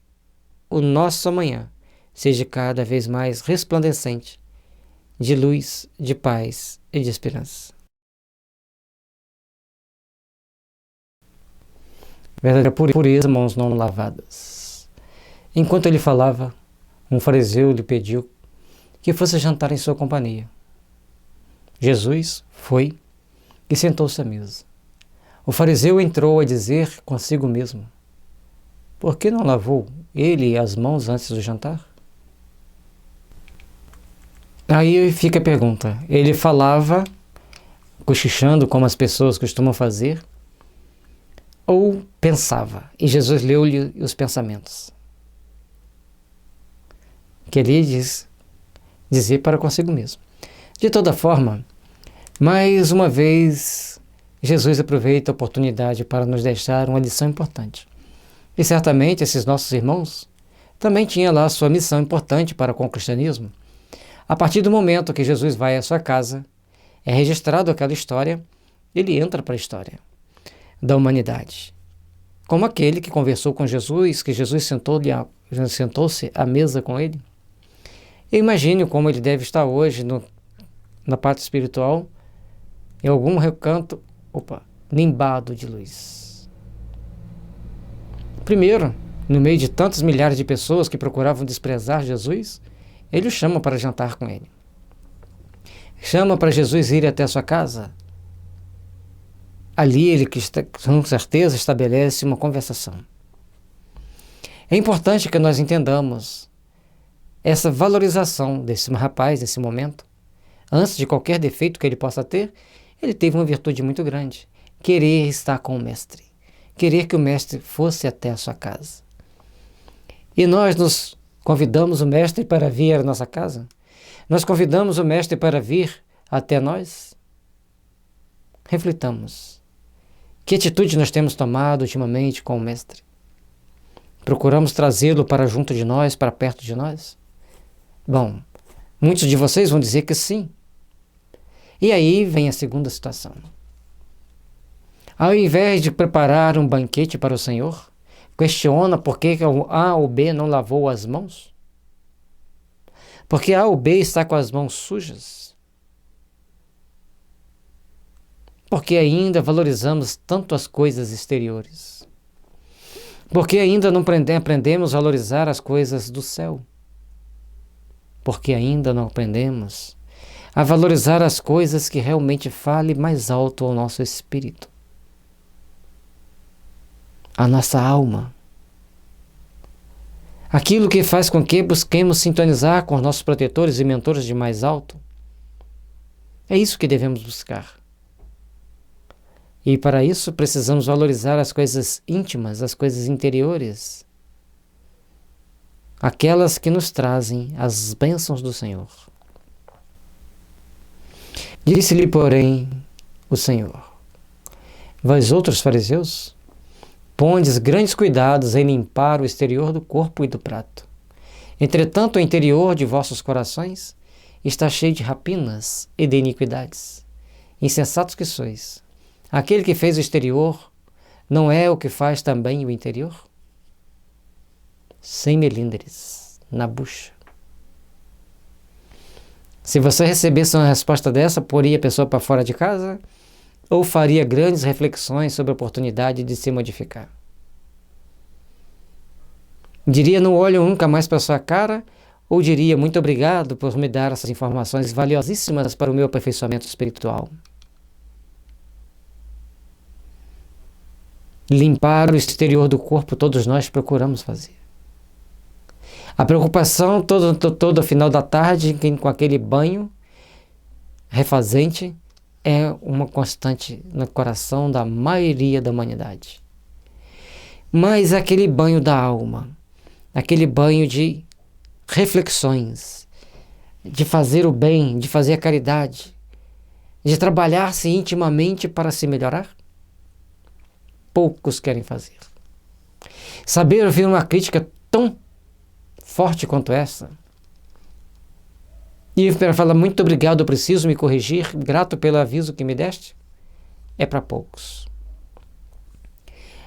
o nosso amanhã seja cada vez mais resplandecente de luz, de paz e de esperança. verdadeira pureza, mãos não lavadas. Enquanto ele falava, um fariseu lhe pediu que fosse jantar em sua companhia. Jesus foi e sentou-se à mesa. O fariseu entrou a dizer consigo mesmo: por que não lavou ele as mãos antes do jantar? Aí fica a pergunta: ele falava cochichando como as pessoas costumam fazer, ou pensava? E Jesus leu-lhe os pensamentos. Queria dizer para consigo mesmo. De toda forma, mais uma vez, Jesus aproveita a oportunidade para nos deixar uma lição importante. E certamente esses nossos irmãos também tinham lá sua missão importante para com o cristianismo. A partir do momento que Jesus vai à sua casa, é registrado aquela história, ele entra para a história da humanidade. Como aquele que conversou com Jesus, que Jesus sentou-se à mesa com ele. Eu imagino como ele deve estar hoje na parte espiritual, em algum recanto, nimbado de luz. Primeiro, no meio de tantas milhares de pessoas que procuravam desprezar Jesus, ele o chama para jantar com ele. Chama para Jesus ir até a sua casa. Ali ele, com certeza, estabelece uma conversação. É importante que nós entendamos essa valorização desse rapaz, desse momento. Antes de qualquer defeito que ele possa ter, ele teve uma virtude muito grande: querer estar com o mestre, querer que o mestre fosse até a sua casa. E nós nos convidamos o mestre para vir à nossa casa? Nós convidamos o mestre para vir até nós? Reflitamos. Que atitude nós temos tomado ultimamente com o mestre? Procuramos trazê-lo para junto de nós, para perto de nós? Bom, muitos de vocês vão dizer que sim. E aí vem a segunda situação. Ao invés de preparar um banquete para o Senhor, questiona por que A ou B não lavou as mãos? Porque A ou B está com as mãos sujas? Porque ainda valorizamos tanto as coisas exteriores? Porque ainda não aprendemos a valorizar as coisas do céu? Porque ainda não aprendemos a valorizar as coisas que realmente falem mais alto ao nosso espírito, a nossa alma. Aquilo que faz com que busquemos sintonizar com os nossos protetores e mentores de mais alto. É isso que devemos buscar. E para isso precisamos valorizar as coisas íntimas, as coisas interiores, aquelas que nos trazem as bênçãos do Senhor. Disse-lhe, porém, o Senhor: vós outros fariseus, pondes grandes cuidados em limpar o exterior do corpo e do prato. Entretanto, o interior de vossos corações está cheio de rapinas e de iniquidades. Insensatos que sois! Aquele que fez o exterior não é o que faz também o interior? Sem melindres na bucha. Se você recebesse uma resposta dessa, poria a pessoa para fora de casa ou faria grandes reflexões sobre a oportunidade de se modificar? Diria: não olho nunca mais para sua cara, ou diria: muito obrigado por me dar essas informações valiosíssimas para o meu aperfeiçoamento espiritual? Limpar o exterior do corpo todos nós procuramos fazer. A preocupação todo final da tarde com aquele banho refazente é uma constante no coração da maioria da humanidade. Mas aquele banho da alma, aquele banho de reflexões, de fazer o bem, de fazer a caridade, de trabalhar-se intimamente para se melhorar, poucos querem fazer. Saber ouvir uma crítica tão forte quanto essa e para falar: muito obrigado, eu preciso me corrigir, grato pelo aviso que me deste, é para poucos.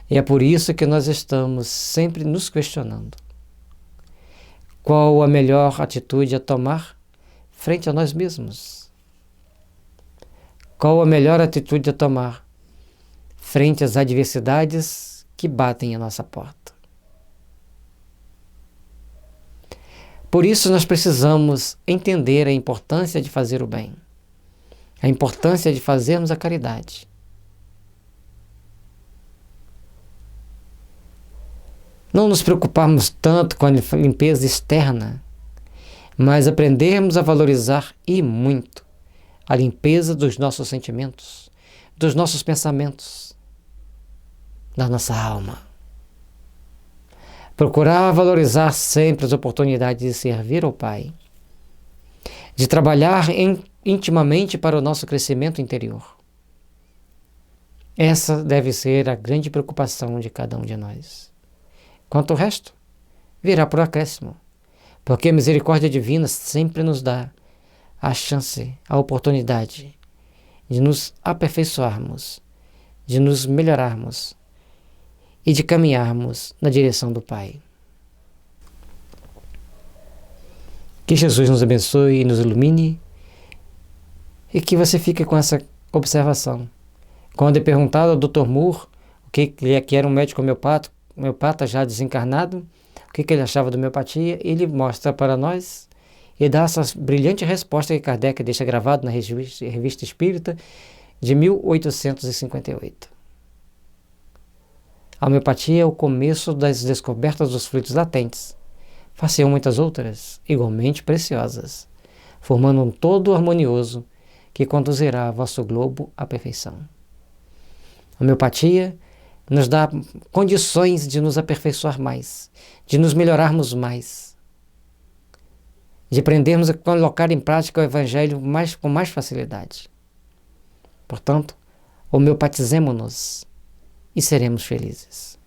E é por isso que nós estamos sempre nos questionando: qual a melhor atitude a tomar frente a nós mesmos? Qual a melhor atitude a tomar frente às adversidades que batem à nossa porta. Por isso nós precisamos entender a importância de fazer o bem, a importância de fazermos a caridade. Não nos preocuparmos tanto com a limpeza externa, mas aprendermos a valorizar e muito a limpeza dos nossos sentimentos, dos nossos pensamentos, da nossa alma. Procurar valorizar sempre as oportunidades de servir ao Pai, de trabalhar intimamente para o nosso crescimento interior. Essa deve ser a grande preocupação de cada um de nós. Quanto ao resto, virá por acréscimo, porque a misericórdia divina sempre nos dá a chance, a oportunidade de nos aperfeiçoarmos, de nos melhorarmos e de caminharmos na direção do Pai. Que Jesus nos abençoe e nos ilumine, e que você fique com essa observação. Quando é perguntado ao Dr. Moore, que era um médico homeopata já desencarnado, o que ele achava da homeopatia, ele mostra para nós e dá essa brilhante resposta que Kardec deixa gravado na Revista Espírita de 1858. A homeopatia é o começo das descobertas dos fluidos latentes. Far-se-ão muitas outras, igualmente preciosas, formando um todo harmonioso que conduzirá a vosso globo à perfeição. A homeopatia nos dá condições de nos aperfeiçoar mais, de nos melhorarmos mais, de aprendermos a colocar em prática o Evangelho com mais facilidade. Portanto, homeopatizemo-nos e seremos felizes.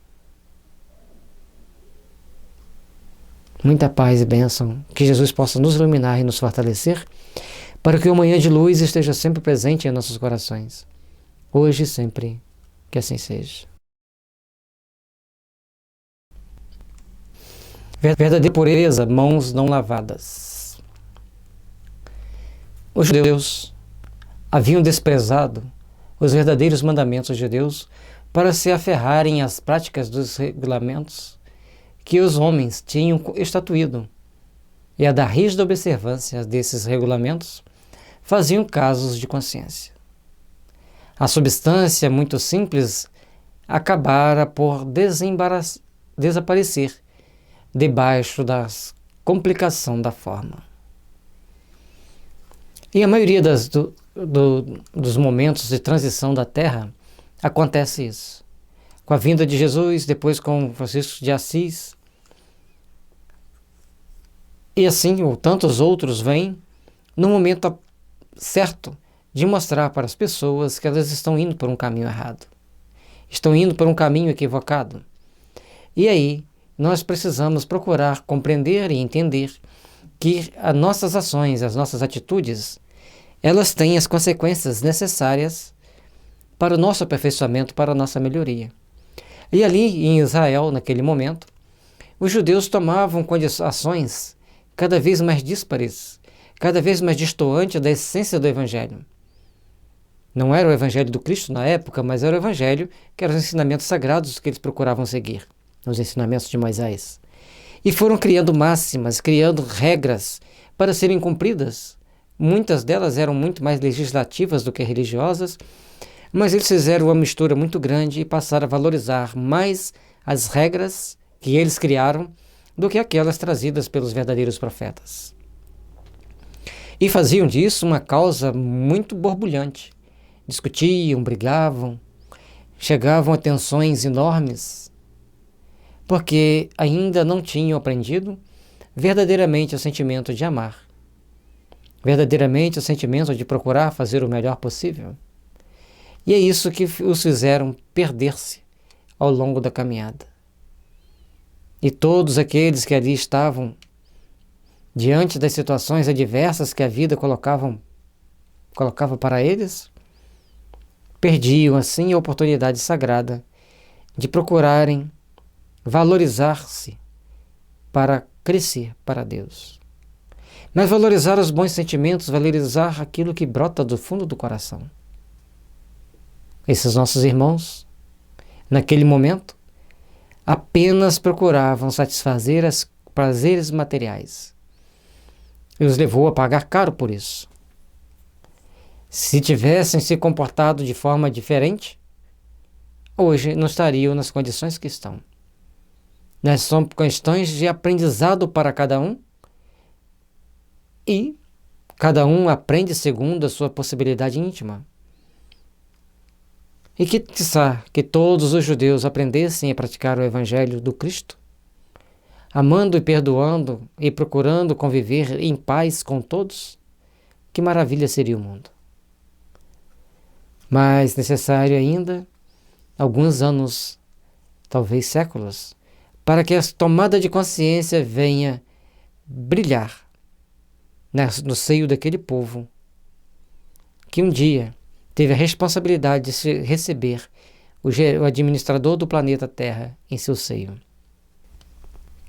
Muita paz e bênção, que Jesus possa nos iluminar e nos fortalecer, para que o manhã de luz esteja sempre presente em nossos corações, hoje e sempre, que assim seja. Verdadeira pureza, mãos não lavadas. Os judeus haviam desprezado os verdadeiros mandamentos de Deus para se aferrarem às práticas dos regulamentos que os homens tinham estatuído, e a da rígida observância desses regulamentos faziam casos de consciência. A substância muito simples acabara por desaparecer debaixo da complicação da forma. E a maioria dos momentos de transição da Terra acontece isso. Com a vinda de Jesus, depois com Francisco de Assis, e assim, ou tantos outros vêm no momento certo de mostrar para as pessoas que elas estão indo por um caminho errado, estão indo por um caminho equivocado. E aí, nós precisamos procurar compreender e entender que as nossas ações, as nossas atitudes, elas têm as consequências necessárias para o nosso aperfeiçoamento, para a nossa melhoria. E ali em Israel, naquele momento, os judeus tomavam ações cada vez mais díspares, cada vez mais distantes da essência do Evangelho. Não era o Evangelho do Cristo na época, mas era o Evangelho que eram os ensinamentos sagrados que eles procuravam seguir, os ensinamentos de Moisés. E foram criando máximas, criando regras para serem cumpridas. Muitas delas eram muito mais legislativas do que religiosas, mas eles fizeram uma mistura muito grande e passaram a valorizar mais as regras que eles criaram do que aquelas trazidas pelos verdadeiros profetas. E faziam disso uma causa muito borbulhante. Discutiam, brigavam, chegavam a tensões enormes, porque ainda não tinham aprendido verdadeiramente o sentimento de amar, verdadeiramente o sentimento de procurar fazer o melhor possível. E é isso que os fizeram perder-se ao longo da caminhada. E todos aqueles que ali estavam, diante das situações adversas que a vida colocava para eles, perdiam assim a oportunidade sagrada de procurarem valorizar-se para crescer para Deus. Mas valorizar os bons sentimentos, valorizar aquilo que brota do fundo do coração. Esses nossos irmãos, naquele momento, apenas procuravam satisfazer os prazeres materiais e os levou a pagar caro por isso. Se tivessem se comportado de forma diferente, hoje não estariam nas condições que estão. São questões de aprendizado para cada um e cada um aprende segundo a sua possibilidade íntima. E que todos os judeus aprendessem a praticar o Evangelho do Cristo, amando e perdoando e procurando conviver em paz com todos, que maravilha seria o mundo. Mas necessário ainda alguns anos, talvez séculos, para que a tomada de consciência venha brilhar no seio daquele povo que um dia teve a responsabilidade de se receber o administrador do planeta Terra em seu seio.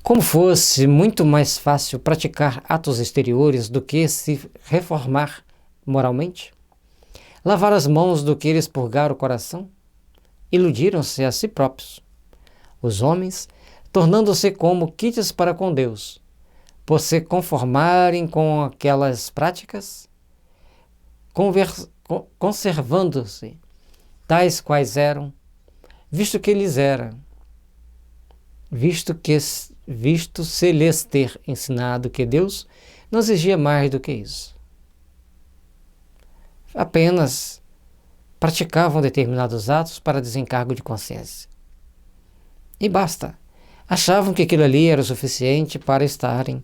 Como fosse muito mais fácil praticar atos exteriores do que se reformar moralmente, lavar as mãos do que expurgar o coração, iludiram-se a si próprios. Os homens, tornando-se como quites para com Deus, por se conformarem com aquelas práticas, conservando-se tais quais eram, visto se lhes ter ensinado que Deus não exigia mais do que isso. Apenas praticavam determinados atos para desencargo de consciência. E basta. Achavam que aquilo ali era o suficiente para estarem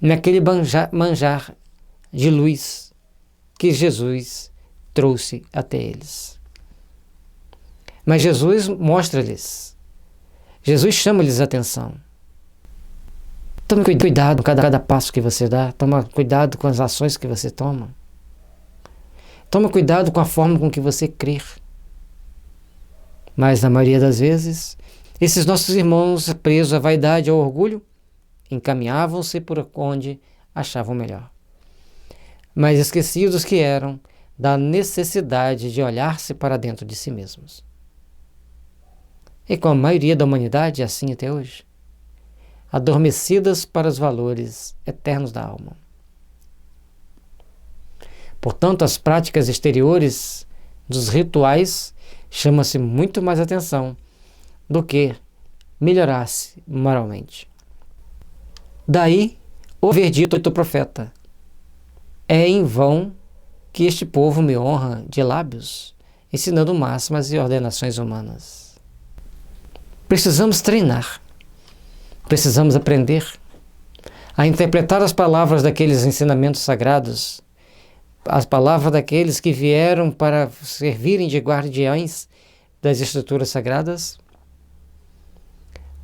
naquele manjar de luz que Jesus trouxe até eles. Mas Jesus mostra-lhes, Jesus chama-lhes a atenção. Tome cuidado com cada passo que você dá, toma cuidado com as ações que você toma. Toma cuidado com a forma com que você crer. Mas na maioria das vezes, esses nossos irmãos presos à vaidade e ao orgulho, encaminhavam-se por onde achavam melhor. Mas esquecidos que eram da necessidade de olhar-se para dentro de si mesmos. E com a maioria da humanidade é assim até hoje, adormecidas para os valores eternos da alma. Portanto, as práticas exteriores dos rituais chamam-se muito mais atenção do que melhorar-se moralmente. Daí, o verdito do profeta: é em vão que este povo me honra de lábios, ensinando máximas e ordenações humanas. Precisamos treinar, precisamos aprender a interpretar as palavras daqueles ensinamentos sagrados, as palavras daqueles que vieram para servirem de guardiães das escrituras sagradas,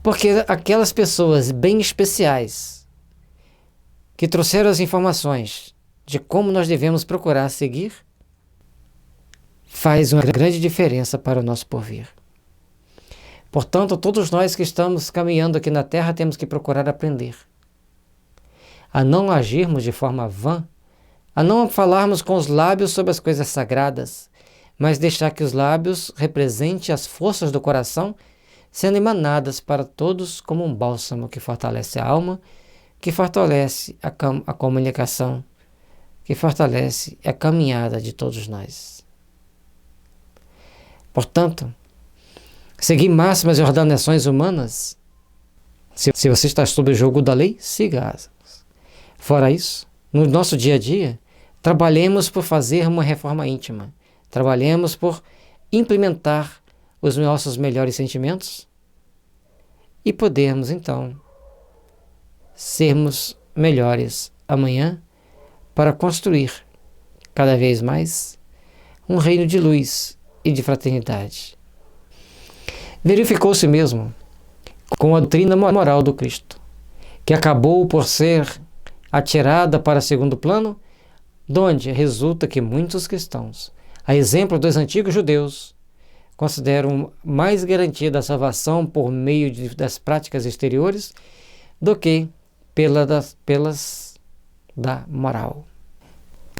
porque aquelas pessoas bem especiais que trouxeram as informações de como nós devemos procurar seguir, faz uma grande diferença para o nosso porvir. Portanto, todos nós que estamos caminhando aqui na Terra temos que procurar aprender a não agirmos de forma vã, a não falarmos com os lábios sobre as coisas sagradas, mas deixar que os lábios representem as forças do coração, sendo emanadas para todos como um bálsamo que fortalece a alma, que fortalece a comunicação, que fortalece a caminhada de todos nós. Portanto, seguir máximas e ordenações humanas, se você está sob o jogo da lei, siga-as. Fora isso, no nosso dia a dia, trabalhemos por fazer uma reforma íntima. Trabalhemos por implementar os nossos melhores sentimentos e podermos, então, sermos melhores amanhã para construir cada vez mais um reino de luz e de fraternidade. Verificou-se mesmo com a doutrina moral do Cristo, que acabou por ser atirada para segundo plano, donde resulta que muitos cristãos, a exemplo dos antigos judeus, consideram mais garantida a salvação por meio das práticas exteriores do que pelas da moral.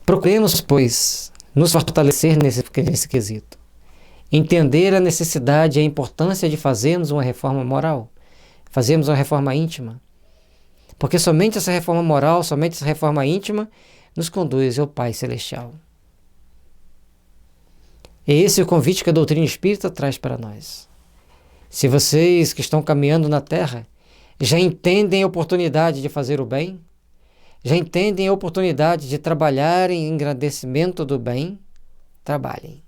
Procuremos, pois, nos fortalecer nesse quesito entender a necessidade e a importância de fazermos uma reforma moral, fazermos uma reforma íntima. Porque somente essa reforma moral, somente essa reforma íntima nos conduz ao Pai Celestial. E esse é o convite que a doutrina espírita traz para nós. Se vocês que estão caminhando na Terra já entendem a oportunidade de fazer o bem, já entendem a oportunidade de trabalhar em engrandecimento do bem, trabalhem.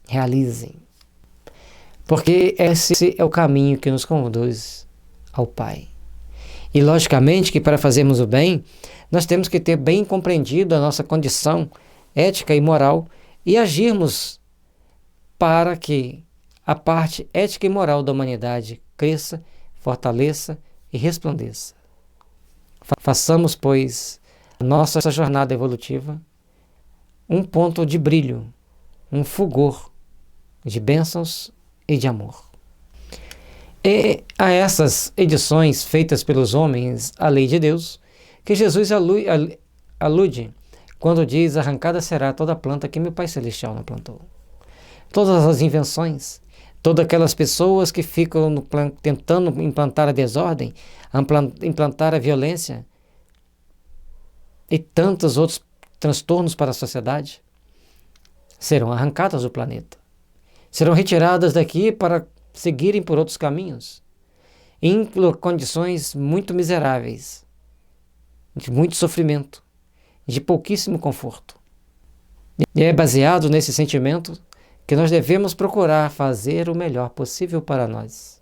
Realizem. Porque esse é o caminho que nos conduz ao Pai. E logicamente que para fazermos o bem, nós temos que ter bem compreendido a nossa condição ética e moral e agirmos para que a parte ética e moral da humanidade cresça, fortaleça e resplandeça. Façamos, pois, a nossa jornada evolutiva um ponto de brilho, um fulgor de bênçãos e de amor. E a essas edições feitas pelos homens, a lei de Deus, que Jesus alude quando diz: arrancada será toda a planta que meu Pai Celestial não plantou. Todas as invenções, todas aquelas pessoas que ficam tentando implantar a desordem, implantar a violência e tantos outros transtornos para a sociedade, serão arrancadas do planeta. Serão retiradas daqui para seguirem por outros caminhos, em condições muito miseráveis, de muito sofrimento, de pouquíssimo conforto. E é baseado nesse sentimento que nós devemos procurar fazer o melhor possível para nós.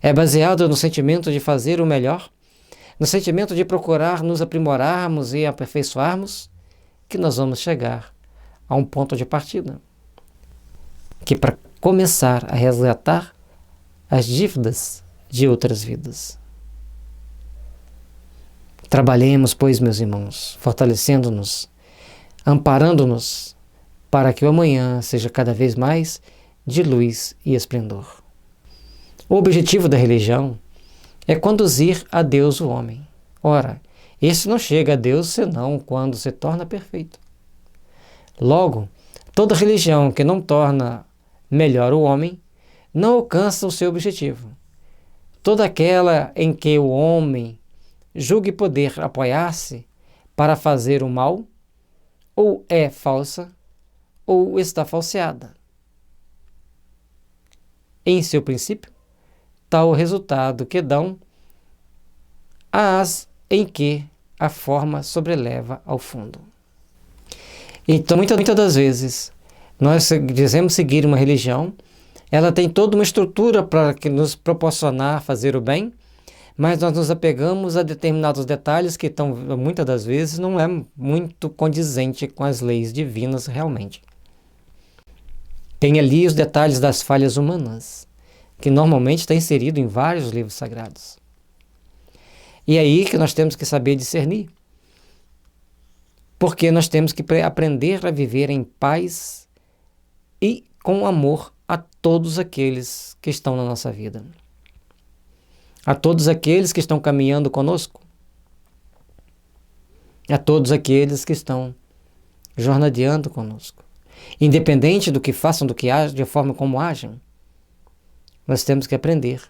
É baseado no sentimento de fazer o melhor, no sentimento de procurar nos aprimorarmos e aperfeiçoarmos, que nós vamos chegar a um ponto de partida. Que para começar a resgatar as dívidas de outras vidas. Trabalhemos, pois, meus irmãos, fortalecendo-nos, amparando-nos, para que o amanhã seja cada vez mais de luz e esplendor. O objetivo da religião é conduzir a Deus o homem. Ora, esse não chega a Deus senão quando se torna perfeito. Logo, toda religião que não torna melhor o homem não alcança o seu objetivo. Toda aquela em que o homem julgue poder apoiar-se para fazer o mal, ou é falsa, ou está falseada. Em seu princípio, tal o resultado que dão as em que a forma sobreleva ao fundo. Então, muitas das vezes, nós dizemos seguir uma religião, ela tem toda uma estrutura para nos proporcionar fazer o bem, mas nós nos apegamos a determinados detalhes que muitas das vezes não é muito condizente com as leis divinas realmente. Tem ali os detalhes das falhas humanas, que normalmente está inserido em vários livros sagrados. E é aí que nós temos que saber discernir, porque nós temos que aprender a viver em paz e com amor a todos aqueles que estão na nossa vida. A todos aqueles que estão caminhando conosco. A todos aqueles que estão jornadeando conosco. Independente do que façam, do que agem, de forma como agem, nós temos que aprender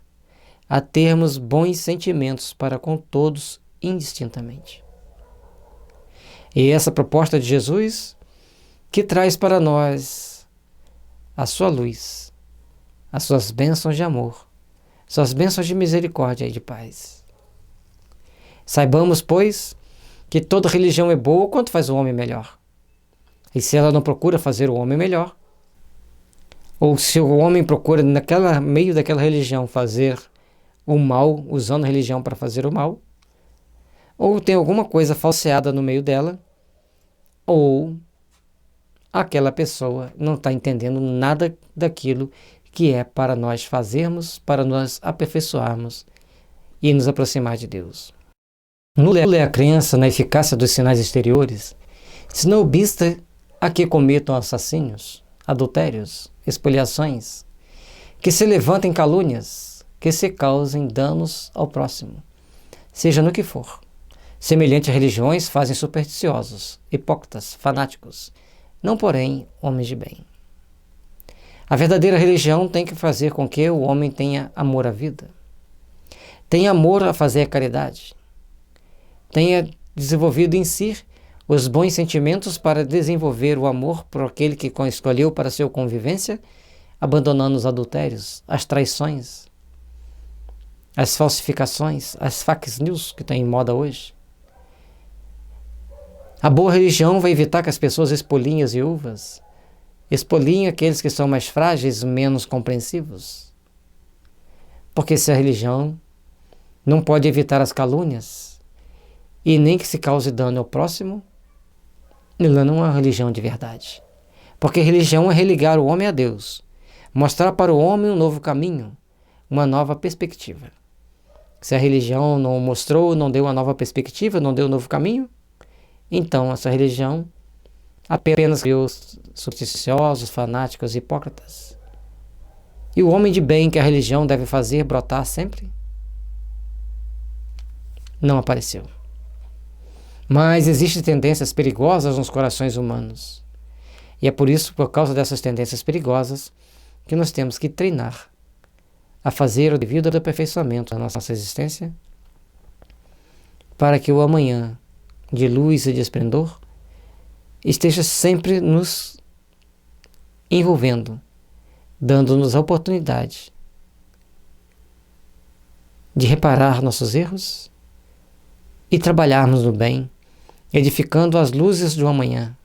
a termos bons sentimentos para com todos indistintamente. E essa proposta de Jesus, que traz para nós a sua luz, as suas bênçãos de amor, suas bênçãos de misericórdia e de paz. Saibamos, pois, que toda religião é boa quanto faz o homem melhor. E se ela não procura fazer o homem melhor, ou se o homem procura meio daquela religião fazer o mal, usando a religião para fazer o mal, ou tem alguma coisa falseada no meio dela, ou aquela pessoa não está entendendo nada daquilo que é para nós fazermos, para nós aperfeiçoarmos e nos aproximar de Deus. Nula é a crença na eficácia dos sinais exteriores, se não obsta a que cometam assassínios, adultérios, expoliações, que se levantem calúnias, que se causem danos ao próximo, seja no que for. Semelhante a religiões fazem supersticiosos, hipócritas, fanáticos, não, porém, homens de bem. A verdadeira religião tem que fazer com que o homem tenha amor à vida, tenha amor a fazer a caridade, tenha desenvolvido em si os bons sentimentos para desenvolver o amor por aquele que escolheu para sua convivência, abandonando os adultérios, as traições, as falsificações, as fake news que estão em moda hoje. A boa religião vai evitar que as pessoas expoliem as viúvas, expoliem aqueles que são mais frágeis, menos compreensivos. Porque se a religião não pode evitar as calúnias e nem que se cause dano ao próximo, ela não é uma religião de verdade. Porque religião é religar o homem a Deus, mostrar para o homem um novo caminho, uma nova perspectiva. Se a religião não mostrou, não deu uma nova perspectiva, não deu um novo caminho, então essa religião apenas criou supersticiosos, fanáticos e hipócritas. E o homem de bem que a religião deve fazer brotar sempre não apareceu. Mas existem tendências perigosas nos corações humanos. E é por isso, por causa dessas tendências perigosas, que nós temos que treinar a fazer o devido aperfeiçoamento da nossa existência, para que o amanhã de luz e de esplendor esteja sempre nos envolvendo, dando-nos a oportunidade de reparar nossos erros e trabalharmos no bem, edificando as luzes do amanhã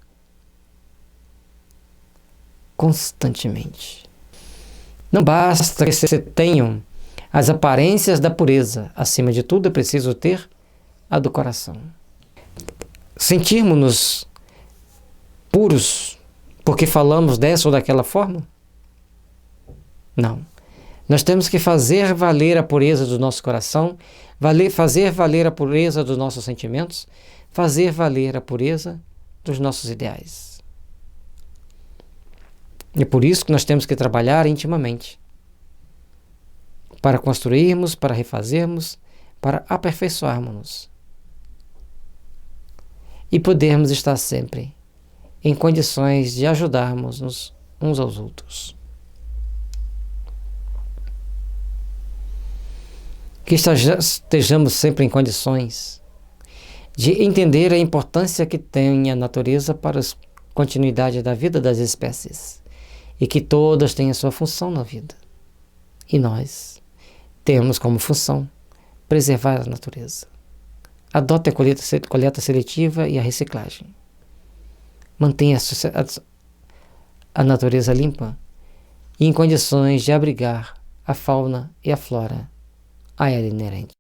constantemente. Não basta que você tenham as aparências da pureza, acima de tudo é preciso ter a do coração. Sentirmos-nos puros porque falamos dessa ou daquela forma? Não. Nós temos que fazer valer a pureza do nosso coração, fazer valer a pureza dos nossos sentimentos, fazer valer a pureza dos nossos ideais. É por isso que nós temos que trabalhar intimamente, para construirmos, para refazermos, para aperfeiçoarmos-nos e podermos estar sempre em condições de ajudarmos uns aos outros. Que estejamos sempre em condições de entender a importância que tem a natureza para a continuidade da vida das espécies e que todas têm a sua função na vida. E nós temos como função preservar a natureza. Adote a coleta seletiva e a reciclagem. Mantenha a natureza limpa e em condições de abrigar a fauna e a flora a ela inerente.